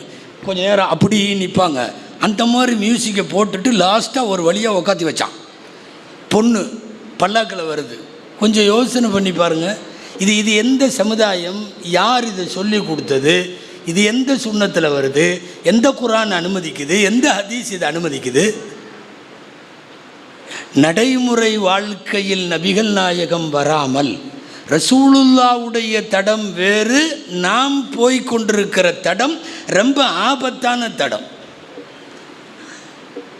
கொஞ்சம் நேரம் அப்படி நிற்பாங்க, அந்த மாதிரி மியூசிக்கை போட்டுட்டு லாஸ்ட்டாக ஒரு வழியாக உக்காத்தி வச்சான். பொண்ணு பல்லாக்கில் வருது. கொஞ்சம் யோசனை பண்ணி பாருங்கள். இது எந்த சமுதாயம்? யார் இதை சொல்லி கொடுத்தது? இது எந்த சுன்னத்தில் வருது? எந்த குர்ஆன் அனுமதிக்குது? எந்த ஹதீஸ் இதை அனுமதிக்குது? நடைமுறை வாழ்க்கையில் நபிகள் நாயகம் வராமல் ரசூலுல்லாவுடைய தடம் வேறு, நாம் போய்கொண்டிருக்கிற தடம் ரொம்ப ஆபத்தான தடம்.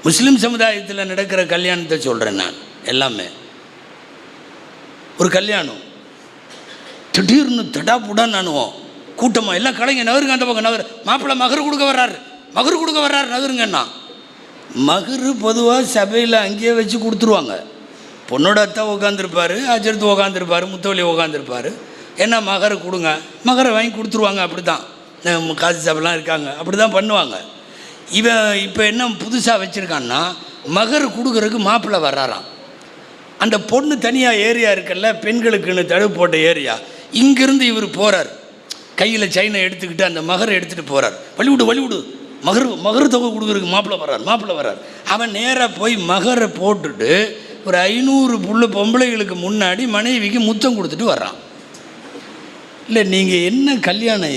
முஸ்லீம் சமுதாயத்தில் நடக்கிற கல்யாணத்தை சொல்கிறேன் நான். எல்லாமே ஒரு கல்யாணம், திடீர்னு தடாப்புடான்னு நானுவோம் கூட்டமாக எல்லாம் கலைங்க, நகருங்க, அந்த பக்கம் நகர், மாப்பிள்ளை மகர் கொடுக்க வர்றாரு, நகருங்கண்ணா. மகரு பொதுவாக சபையில் அங்கேயே வச்சு கொடுத்துருவாங்க. பொண்ணோட அத்தா உட்காந்துருப்பார், அஜர்த்து உட்காந்துருப்பார், முத்தவழி உட்காந்துருப்பார். என்ன மகரை கொடுங்க, மகரை வாங்கி கொடுத்துருவாங்க. அப்படி தான் காசி சபைலாம் இருக்காங்க, அப்படி தான் பண்ணுவாங்க. இவன் இப்போ என்ன புதுசாக வச்சுருக்கான்னா, மகர் கொடுக்குறதுக்கு மாப்பிள்ளை வர்றாராம். அந்த பொண்ணு தனியாக ஏரியா இருக்குல்ல, பெண்களுக்குன்னு தடுப்பு போட்ட ஏரியா, இங்கேருந்து இவர் போகிறார், கையில் செயினை எடுத்துக்கிட்டு அந்த மகரை எடுத்துகிட்டு போகிறார். வழிவிடு மகர் தொகை கொடுக்குறதுக்கு மாப்பிள்ளை வர்றார். அவன் நேராக போய் மகரை போட்டுட்டு ஒரு 500 பொம்பளைகளுக்கு முன்னாடி மனைவிக்கு முத்தம் கொடுத்துட்டு வர்றான். இல்லை, நீங்கள் என்ன கல்யாணம்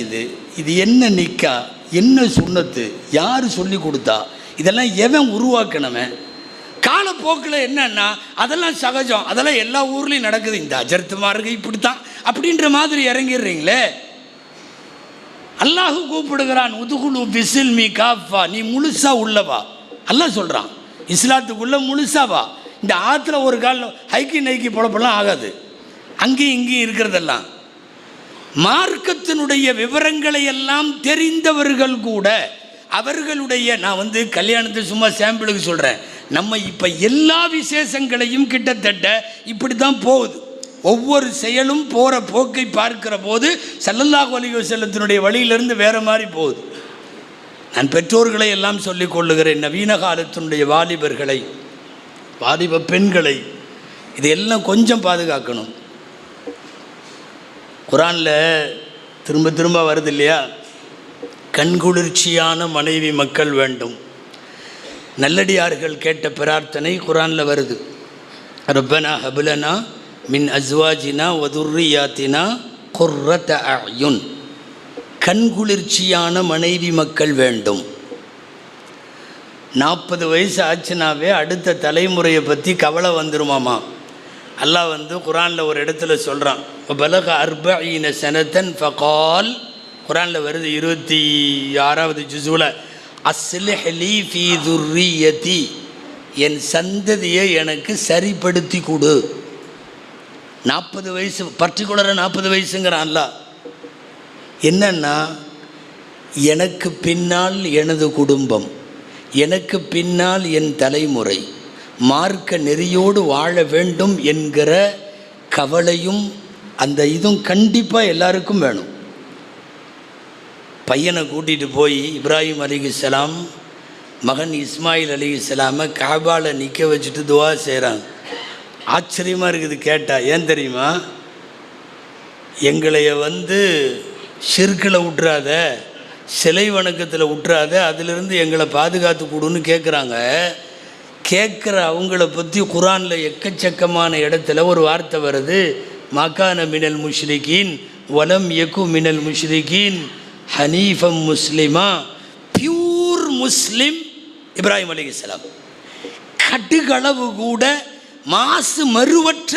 இது என்ன நிக்கா, என்ன சுன்னத்து, யார் சொல்லி கொடுத்தா, இதெல்லாம் எவன் உருவாக்கினவன்? காலப்போக்கில் என்னன்னா அதெல்லாம் சகஜம், அதெல்லாம் எல்லா ஊர்லேயும் நடக்குது, இந்த அஜர்த்துமார்கள் இப்படித்தான் அப்படின்ற மாதிரி இறங்கிடுறீங்களே. அல்லாஹ் கூப்பிடுகிறான், உதுகுலு பிஸ்ஸில்மி காஃபா, நீ முழுசா உள்ளவா. அல்லாஹ் சொல்கிறான், இஸ்லாத்துக்குள்ளே முழுசாவா. இந்த ஆற்றுல ஒரு கால் ஹைக்கி நைக்கி பொழப்பெல்லாம் ஆகாது, அங்கேயும் இங்கேயும் இருக்கிறதெல்லாம். மார்க்கத்தினுடைய விவரங்களை எல்லாம் தெரிந்தவர்கள் கூட அவர்களுடைய, நான் கல்யாணத்தை சும்மா சாம்பிளுக்கு சொல்கிறேன், நம்ம இப்போ எல்லா விசேஷங்களையும் கிட்டத்தட்ட இப்படி தான் போகுது. ஒவ்வொரு செயலும் போகிற போக்கை பார்க்கிற போது ஸல்லல்லாஹு அலைஹி வஸல்லத்தினுடைய வழியிலிருந்து வேறு மாதிரி போகுது. நான் பெற்றோர்களை எல்லாம் சொல்லிக் கொள்ளுகிறேன், நவீன காலத்தினுடைய வாலிபர்களை, வாலிப பெண்களை, இதெல்லாம் கொஞ்சம் பாதுகாக்கணும். குர்ஆனில் திரும்ப திரும்ப வருது இல்லையா, கண்குளிர்ச்சியான மனைவி மக்கள் வேண்டும். நல்லடியார்கள் கேட்ட பிரார்த்தனை குர்ஆனில் வருது. ரப்பனா ஹப்லனா மின் அஸ்வாஜினா வதுர்ரியாத்தினா குர்ரத அயுன். கண்குளிர்ச்சியான மனைவி மக்கள் வேண்டும். 40 வயசு ஆச்சுனாவே அடுத்த தலைமுறையை பற்றி கவலை வந்துருமாமா. அல்லாஹ் குர்ஆனில் ஒரு இடத்துல சொல்கிறான், பலக 40 சனத்தன் ஃபகால். குர்ஆனில் வருது 26வது ஜுஸுல, அஸ்லிஹ் லீ ஃபீ துர்ரியதி, என் சந்ததியை எனக்கு சரிப்படுத்தி கொடு. 40 வயசு, பர்டிகுலராக 40 வயசுங்கிறான் அல்லாஹ். என்னன்னா, எனக்கு பின்னால் எனது குடும்பம், எனக்கு பின்னால் என் தலைமுறை மார்க்க நெறியோடு வாழ வேண்டும் என்கிற கவலையும் அந்த இதுவும் கண்டிப்பாக எல்லாருக்கும் வேணும். பையனை கூட்டிகிட்டு போய் இப்ராஹிம் அலைஹிஸ்ஸலாம் மகன் இஸ்மாயில் அலைஹிஸ்ஸலாமை காபால நிற்க வச்சுட்டு துவா செய்கிறாங்க. ஆச்சரியமாக இருக்குது கேட்டால். ஏன் தெரியுமா? எங்களைய ஷிர்கில் விட்டுறாத, சிலை வணக்கத்தில் விட்டுறாத, அதிலிருந்து எங்களை பாதுகாத்து கொடுன்னு கேட்குறாங்க. கேட்குற அவங்கள பற்றி குரானில் எக்கச்சக்கமான இடத்துல ஒரு வார்த்தை வருது, மகான மினல் முஷ்ரிகீன் வலம் யகு மினல் முஷ்ரிகீன் ஹனீஃபம் முஸ்லிமா. பியூர் முஸ்லிம் இப்ராஹிம் அலைஹிஸ்ஸலாம். கடுகளவு கூட மாசு மறுவற்ற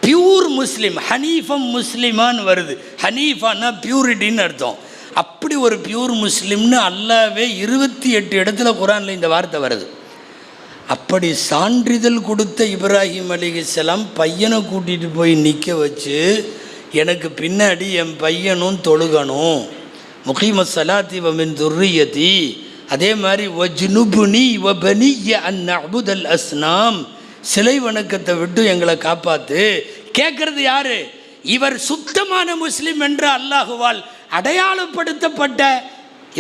பியூர் முஸ்லிம். ஹனீஃபம் முஸ்லிமான்னு வருது. ஹனீஃபானா பியூரிட்டின்னு அர்த்தம். அப்படி ஒரு பியூர் முஸ்லிம்னு அல்லாவே 28 இடத்துல குரானில் இந்த வார்த்தை வருது. அப்படி சான்றிதழ் கொடுத்த இப்ராஹிம் அலைஹிஸ்ஸலாம் பையனை கூட்டிகிட்டு போய் நிற்க வச்சு, எனக்கு பின்னாடி என் பையனும் தொழுகணும், முகீம ஸலாத்தி வ மின் துர்ரியதி, அதே மாதிரி வஜ்னுபுனி வ பனிய அன் நஅ்புதல் அஸ்னாம், சிலை வணக்கத்தை விட்டு எங்களை காப்பாற்று. கேட்கறது யாரு? இவர் சுத்தமான முஸ்லிம் என்று அல்லாஹுவால் அடையாளப்படுத்தப்பட்ட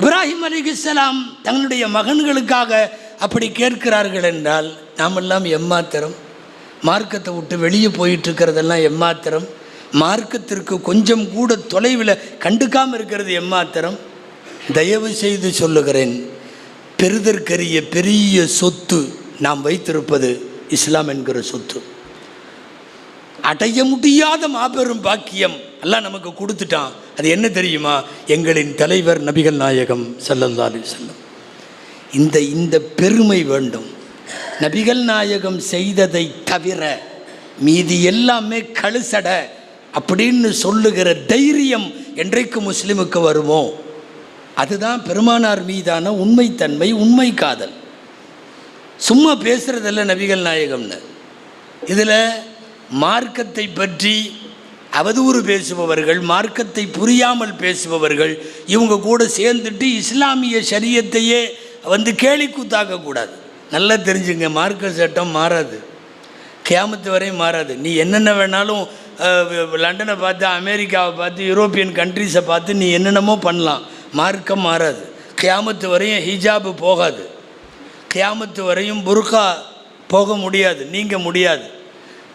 இப்ராஹிம் அலைஹிஸ்ஸலாம் தங்களுடைய மகன்களுக்காக அப்படி கேட்கிறார்கள் என்றால் நாமெல்லாம் எம்மாத்திரம்? மார்க்கத்தை விட்டு வெளியே போயிட்டுருக்கிறதெல்லாம் எம்மாத்திரம்? மார்க்கத்திற்கு கொஞ்சம் கூட தொலைவில் கண்டுக்காமல் இருக்கிறது எம்மாத்திரம்? தயவு செய்து சொல்லுகிறேன், பெறுதற்கரிய பெரிய சொத்து நாம் வைத்திருப்பது இஸ்லாம் என்கிற சொத்து. அடைய முடியாத மாபெரும் பாக்கியம் அல்லாஹ் நமக்கு கொடுத்துட்டான். அது என்ன தெரியுமா? எங்களின் தலைவர் நபிகள் நாயகம் ஸல்லல்லாஹு அலைஹி வஸல்லம். இந்த பெருமை வேண்டும். நபிகள் நாயகம் செய்ததை தவிர மீதி எல்லாமே கழுசட அப்படின்னு சொல்லுகிற தைரியம் என்றைக்கு முஸ்லிமுக்கு வருமோ அதுதான் பெருமானார் மீதான உண்மைத்தன்மை, உண்மை காதல். சும்மா பேசுகிறதில்ல நபிகள் நாயகம்னு. இதில் மார்க்கத்தை பற்றி அவதூறு பேசுபவர்கள், மார்க்கத்தை புரியாமல் பேசுபவர்கள், இவங்க கூட சேர்ந்துட்டு இஸ்லாமிய ஷரியத்தையே கேலி கூத்தாக்கக்கூடாது. நல்லா தெரிஞ்சுங்க, மார்க்க சட்டம் மாறாது, கியாமத்து வரையும் மாறாது. நீ என்னென்ன வேணாலும் லண்டனை பார்த்து, அமெரிக்காவை பார்த்து, யூரோப்பியன் கண்ட்ரிஸை பார்த்து நீ என்னென்னமோ பண்ணலாம், மார்க்கம் மாறாது. கியாமத்து வரையும் ஹிஜாபு போகாது, கியாமத்து வரையும் புர்கா போக முடியாது, நீங்க முடியாது.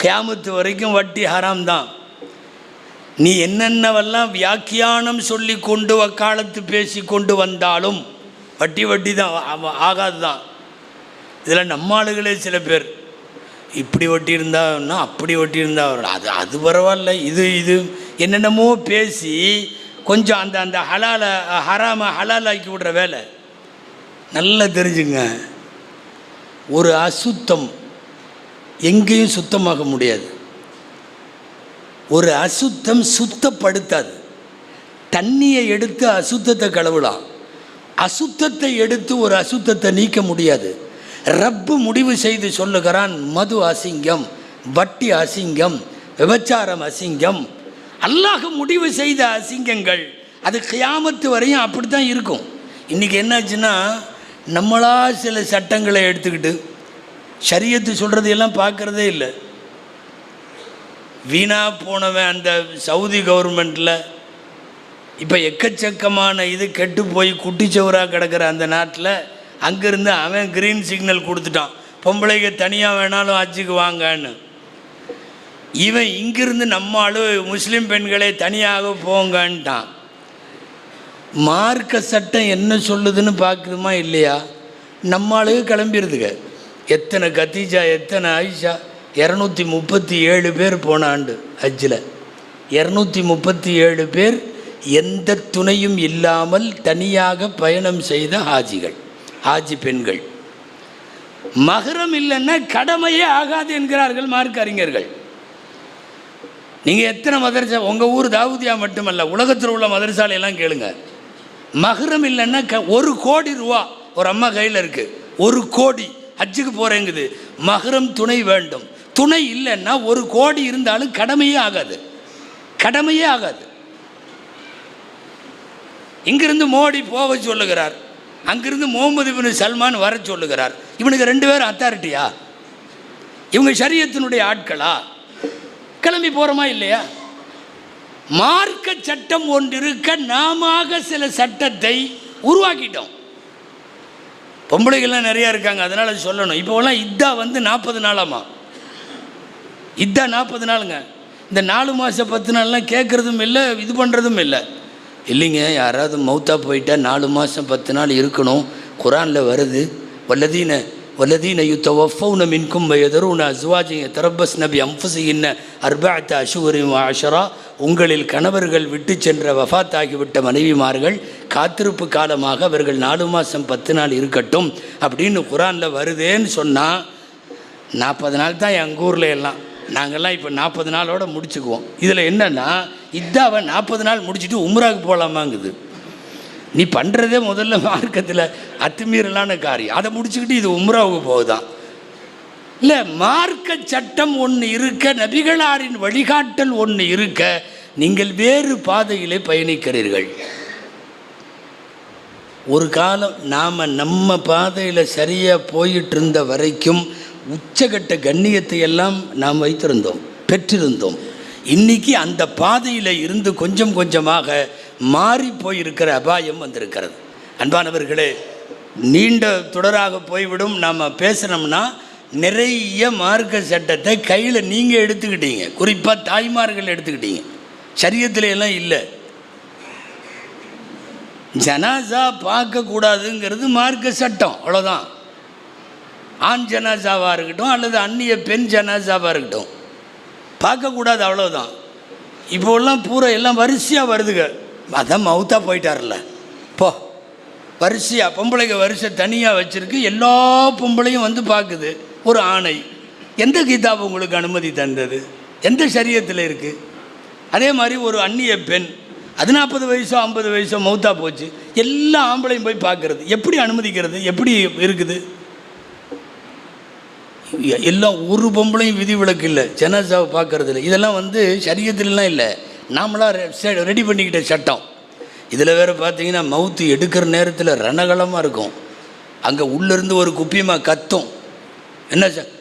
கியாமத்து வரைக்கும் வட்டி ஹராம் தான். நீ என்னென்னவெல்லாம் வியாக்கியானம் சொல்லி கொண்டு வக்காலத்து பேசி கொண்டு வந்தாலும் வட்டி தான், ஆகாது தான். இதில் நம்ம ஆளுகளே சில பேர் இப்படி வட்டி இருந்தான்னா அப்படி வட்டி இருந்தால் அது பரவாயில்ல, இது என்னென்னமோ பேசி கொஞ்சம் அந்த ஹராமை ஹலாலாக்கி விடுற வேலை. நல்லா தெரிஞ்சுங்க, ஒரு அசுத்தம் எங்கேயும் சுத்தமாக முடியாது. ஒரு அசுத்தம் சுத்தப்படுத்தாது. தண்ணியை எடுத்து அசுத்தத்தை கழுவலாம், அசுத்தத்தை எடுத்து ஒரு அசுத்தத்தை நீக்க முடியாது. ரப்பு முடிவு செய்து சொல்லுகிறான், மது அசிங்கம், வட்டி அசிங்கம், விபச்சாரம் அசிங்கம். அல்லாஹ் முடிவு செய்த அசிங்கங்கள் அது கியாமத்து வரையும் அப்படி தான் இருக்கும். இன்றைக்கி என்னாச்சுன்னா, நம்மளா சில சட்டங்களை எடுத்துக்கிட்டு ஷரியத்து சொல்கிறதையெல்லாம் பார்க்குறதே இல்லை. வீணாக போனவன் அந்த சவுதி கவர்மெண்ட்டில் இப்போ எக்கச்சக்கமான இது கெட்டு போய் குட்டிச்சவராக கிடக்கிற அந்த நாட்டில் அங்கேருந்து அவன் க்ரீன் சிக்னல் கொடுத்துட்டான், பொம்பளைங்க தனியாக வேணாலும் ஹஜ்ஜுக்கு வாங்கன்னு. இவன் இங்கிருந்து நம்மளும் முஸ்லீம் பெண்களே தனியாக போங்கன்ட்டான். மார்க்க சட்டம் என்ன சொல்லுதுன்னு பார்க்குதுமா இல்லையா? நம்மளுக்கு கிளம்பிடுதுங்க. எத்தனை கத்தீஜா, எத்தனை ஆயிஷா, 237 பேர் போன ஆண்டு ஹஜ்ஜில் 237 பேர் எந்த துணையும் இல்லாமல் தனியாக பயணம் செய்த ஹாஜிகள், ஹாஜி பெண்கள். மஹரம் இல்லைன்னா கடமையே ஆகாது என்கிறார்கள் மார்க்க அறிஞர்கள். நீங்கள் எத்தனை மதரசா, உங்கள் ஊர் தாவூதியா மட்டுமல்ல, உலகத்தில் உள்ள மதரசாலையெல்லாம் கேளுங்க. மஹரம் இல்லைன்னா 1 கோடி ரூபா ஒரு அம்மா கையில் இருக்குது, 1 கோடி ஹஜ்ஜுக்கு போகிறேங்குது. மஹரம் துணை வேண்டும். துணை இல்லைன்னா 1 கோடி இருந்தாலும் கடமையே ஆகாது, கடமையே ஆகாது. இங்கிருந்து மோடி போக சொல்லுகிறார், அங்கிருந்து முகமது பின் சல்மான் வர சொல்லுகிறார். இவனுக்கு 2 பேரும் அத்தாரிட்டியா? இவங்க ஷரியத்தினுடைய ஆட்களா? கிளம்பி போகிறோமா இல்லையா? மார்க்க சட்டம் ஒன்று இருக்க நாம சில சட்டத்தை உருவாக்கிட்டோம். பொம்பளைகள்லாம் நிறையா இருக்காங்க, அதனால் சொல்லணும். இப்போலாம் இத்தா வந்து 40 நாளாமா. இத்தா 40 நாளுங்க. இந்த 4 மாதம் 10 நாள்லாம் கேட்குறதும் இல்லை, இது பண்ணுறதும் இல்லை. இல்லைங்க, யாராவது மௌத்தா போயிட்டால் 4 மாதம் 10 நாள் இருக்கணும், குரானில் வருது. வல்லதீன யுத்தவஃபௌன மின்கும் வயதரூன அஸ்வாஜின் தரப்பஸ்ன பிஅன்ஃபுஸிஹின்ன அர்பஅத அஷ்ஹுரின் வ அஷ்ரா. உங்களில் கணவர்கள் விட்டு சென்ற வஃபாத்தாகிவிட்ட மனைவிமார்கள் காத்திருப்பு காலமாக அவர்கள் 4 மாதம் 10 நாள் இருக்கட்டும் அப்படின்னு குரானில் வருதேன்னு சொன்னால் 40 நாள் தான் எங்கள் ஊரில் எல்லாம். நாங்கள்லாம் இப்போ 40 நாளோடு முடிச்சுக்குவோம். இதில் என்னென்னா இதாவை 40 நாள் முடிச்சுட்டு உம்ராவுக்கு போகலாமாங்குது. நீ பண்ணுறதே முதல்ல மார்க்கத்தில் அத்துமீறலான காரியம், அதை முடிச்சுக்கிட்டு இது உம்ராவுக்கு போகுதான். இல்லை, மார்க்க சட்டம் ஒன்று இருக்க, நபிகளாரின் வழிகாட்டல் ஒன்று இருக்க, நீங்கள் வேறு பாதையிலே பயணிக்கிறீர்கள். ஒரு காலம் நாம் நம்ம பாதையில் சரியாக போயிட்டு இருந்த வரைக்கும் உச்சகட்ட கண்ணியத்தை எல்லாம் நாம் வைத்திருந்தோம், பெற்றிருந்தோம். இன்றைக்கி அந்த பாதையில் இருந்து கொஞ்சம் கொஞ்சமாக மாறி போயிருக்கிற அபாயம் வந்திருக்கிறது. அன்பானவர்களே, நீண்ட தொடராக போய்விடும். நாம் பேசுனோம்னா நிறைய மார்க்க சட்டத்தை கையில் நீங்கள் எடுத்துக்கிட்டீங்க, குறிப்பாக தாய்மார்கள் எடுத்துக்கிட்டீங்க. சரியத்தில் எல்லாம் இல்லை. ஜனாசா பார்க்கக்கூடாதுங்கிறது மார்க்க சட்டம், அவ்வளோதான். ஆண் ஜனாசாவாக இருக்கட்டும் அல்லது அந்நிய பெண் ஜனாசாவாக இருக்கட்டும், பார்க்கக்கூடாது, அவ்வளோதான். இப்போல்லாம் பூரா எல்லாம் வரிசையாக வருதுங்க. அதான் மவுத்தா போயிட்டார்ல, போ வரிசையாக பொம்பளைங்க வரிசை தனியாக வச்சுருக்கு. எல்லா பொம்பளையும் வந்து பார்க்குது. ஒரு ஆணை எந்த கிதாப் உங்களுக்கு அனுமதி தந்தது? எந்த சரியத்தில் இருக்குது? அதே மாதிரி ஒரு அந்நிய பெண், அது 40 வயசோ 50 வயசோ மவுத்தா போச்சு, எல்லா ஆம்பளையும் போய் பார்க்குறது. எப்படி அனுமதிக்கிறது? எப்படி இருக்குது? எல்லாம் ஒரு பொம்பளையும் விதி விலக்கு இல்லை, ஜனாசாவை பார்க்கறது இல்லை. இதெல்லாம் வந்து சரியத்திலலாம் இல்லை, நாமளாக ரெடி பண்ணிக்கிட்ட சட்டம். இதில் வேறு பார்த்தீங்கன்னா மவுத்து எடுக்கிற நேரத்தில் ரணகலமாக இருக்கும். அங்கே உள்ளேருந்து ஒரு குப்பியமாக கத்தும். என்ன சார்,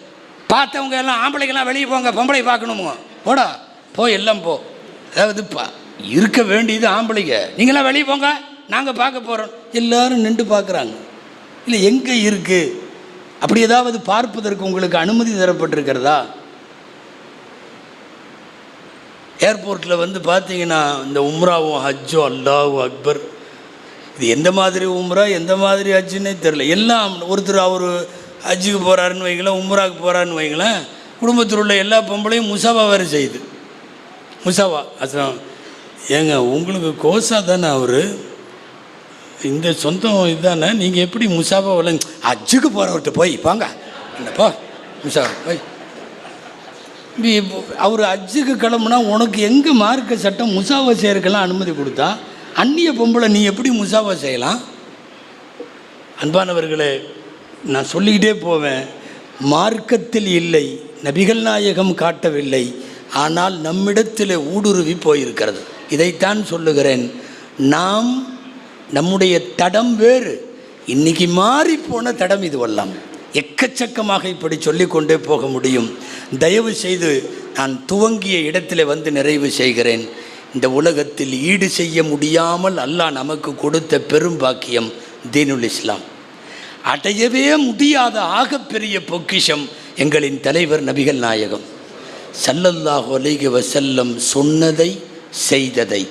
பார்த்தவங்க எல்லாம் ஆம்பளைக்கெல்லாம் வெளியே போங்க, பொம்பளை பார்க்கணுமோ, போடா போ, எல்லாம் போ. அதாவது இருக்க வேண்டியது ஆம்பளைங்க, நீங்களாம் வெளியே போங்க, நாங்கள் பார்க்க போகிறோம். எல்லோரும் நின்று பார்க்குறாங்க. இல்லை, எங்கே இருக்குது? அப்படி ஏதாவது பார்ப்பதற்கு உங்களுக்கு அனுமதி தரப்பட்டிருக்கிறதா? ஏர்போர்ட்டில் வந்து பார்த்தீங்கன்னா இந்த உம்ராவும் ஹஜ்ஜோ, அல்லாஹு அக்பர், இது எந்த மாதிரி உம்ரா எந்த மாதிரி ஹஜ்ஜுன்னே தெரில. எல்லாம் ஒருத்தர் அவர் ஹஜ்ஜுக்கு போகிறாருன்னு வைங்களேன், உம்ராவுக்கு போகிறாருன்னு வைங்களேன், குடும்பத்தில் உள்ள எல்லா பொம்பளையும் முசாவா வேறு செய்யுது. முசாவா அசம் ஏங்க, உங்களுக்கு கோசா தானே அவர், இந்த சொந்தம் இதுதானே, நீங்கள் எப்படி முசாபா விளங்க ஹஜ்ஜுக்கு போகிறவர்கிட்ட போய் பாங்க என்னப்பா முசாபா போய் அவர் ஹஜ்ஜுக்கு கிளம்புனா உனக்கு எங்கே மார்க்க சட்டம் முசாவா செய்யறதுக்கெல்லாம் அனுமதி கொடுத்தா? அந்நிய பொம்பளை நீ எப்படி முசாவா செய்யலாம்? அன்பானவர்களே, நான் சொல்லிக்கிட்டே போவேன். மார்க்கத்தில் இல்லை, நபிகள் நாயகம் காட்டவில்லை, ஆனால் நம்மிடத்தில் ஊடுருவி போயிருக்கிறது. இதைத்தான் சொல்லுகிறேன். நாம் நம்முடைய தடம் வேறு, இன்றைக்கி மாறிப்போன தடம் இதுவெல்லாம். எக்கச்சக்கமாக இப்படி சொல்லிக்கொண்டே போக முடியும். தயவு செய்து நான் துவங்கிய இடத்துல வந்து நிறைவு செய்கிறேன். இந்த உலகத்தில் ஈடு செய்ய முடியாமல் அல்லாஹ் நமக்கு கொடுத்த பெரும் பாக்கியம் தீனுல் இஸ்லாம். அடையவே முடியாத ஆகப்பெரிய பொக்கிஷம் எங்களின் தலைவர் நபிகள் நாயகம் ஸல்லல்லாஹு அலைஹி வஸல்லம் சொன்னதை செய்ததை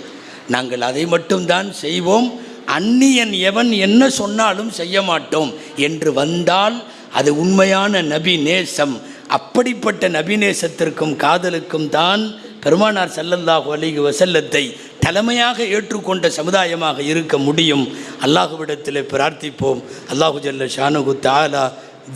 நாங்கள் அதை மட்டும்தான் செய்வோம். அந்நியன் எவன் என்ன சொன்னாலும் செய்ய மாட்டோம் என்று வந்தால் அது உண்மையான நபி நேசம். அப்படிப்பட்ட நபி நேசத்திற்கும் காதலுக்கும் தான் பெருமானார் ஸல்லல்லாஹு அலைஹி வஸல்லத்தை தலைமையாக ஏற்றுக்கொண்ட சமுதாயமாக இருக்க முடியும். அல்லாஹுவிடத்தில் பிரார்த்திப்போம். அல்லாஹு ஜல்ல ஷானுஹு தஆலா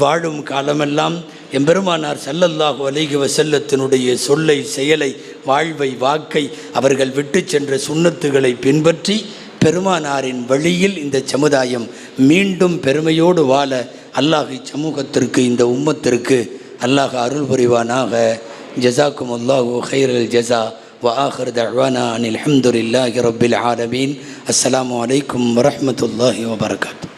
வாழும் காலமெல்லாம் எம்பெருமானார் ஸல்லல்லாஹு அலைஹி வஸல்லத்தினுடைய சொல்லை, செயலை, வாழ்வை, வாக்கை, அவர்கள் விட்டு சென்ற சுன்னத்துகளை பின்பற்றி பெருமானாரின் வழியில் இந்த சமுதாயம் மீண்டும் பெருமையோடு வாழ அல்லாஹ் சமூகத்திற்கு, இந்த உம்மத்திற்கு அல்லாஹ் அருள் புரிவானாக. ஜஸாக்கும் அல்லாஹு ஹைரல் ஜஸா. வ ஆகிர் தஅவானா அனில் ஹம்துலில்லாஹி ரப்பில் ஆலமீன். அஸ்ஸலாமு அலைக்கும் வரஹ்மத்துல்லாஹி வபரகாத்துஹு.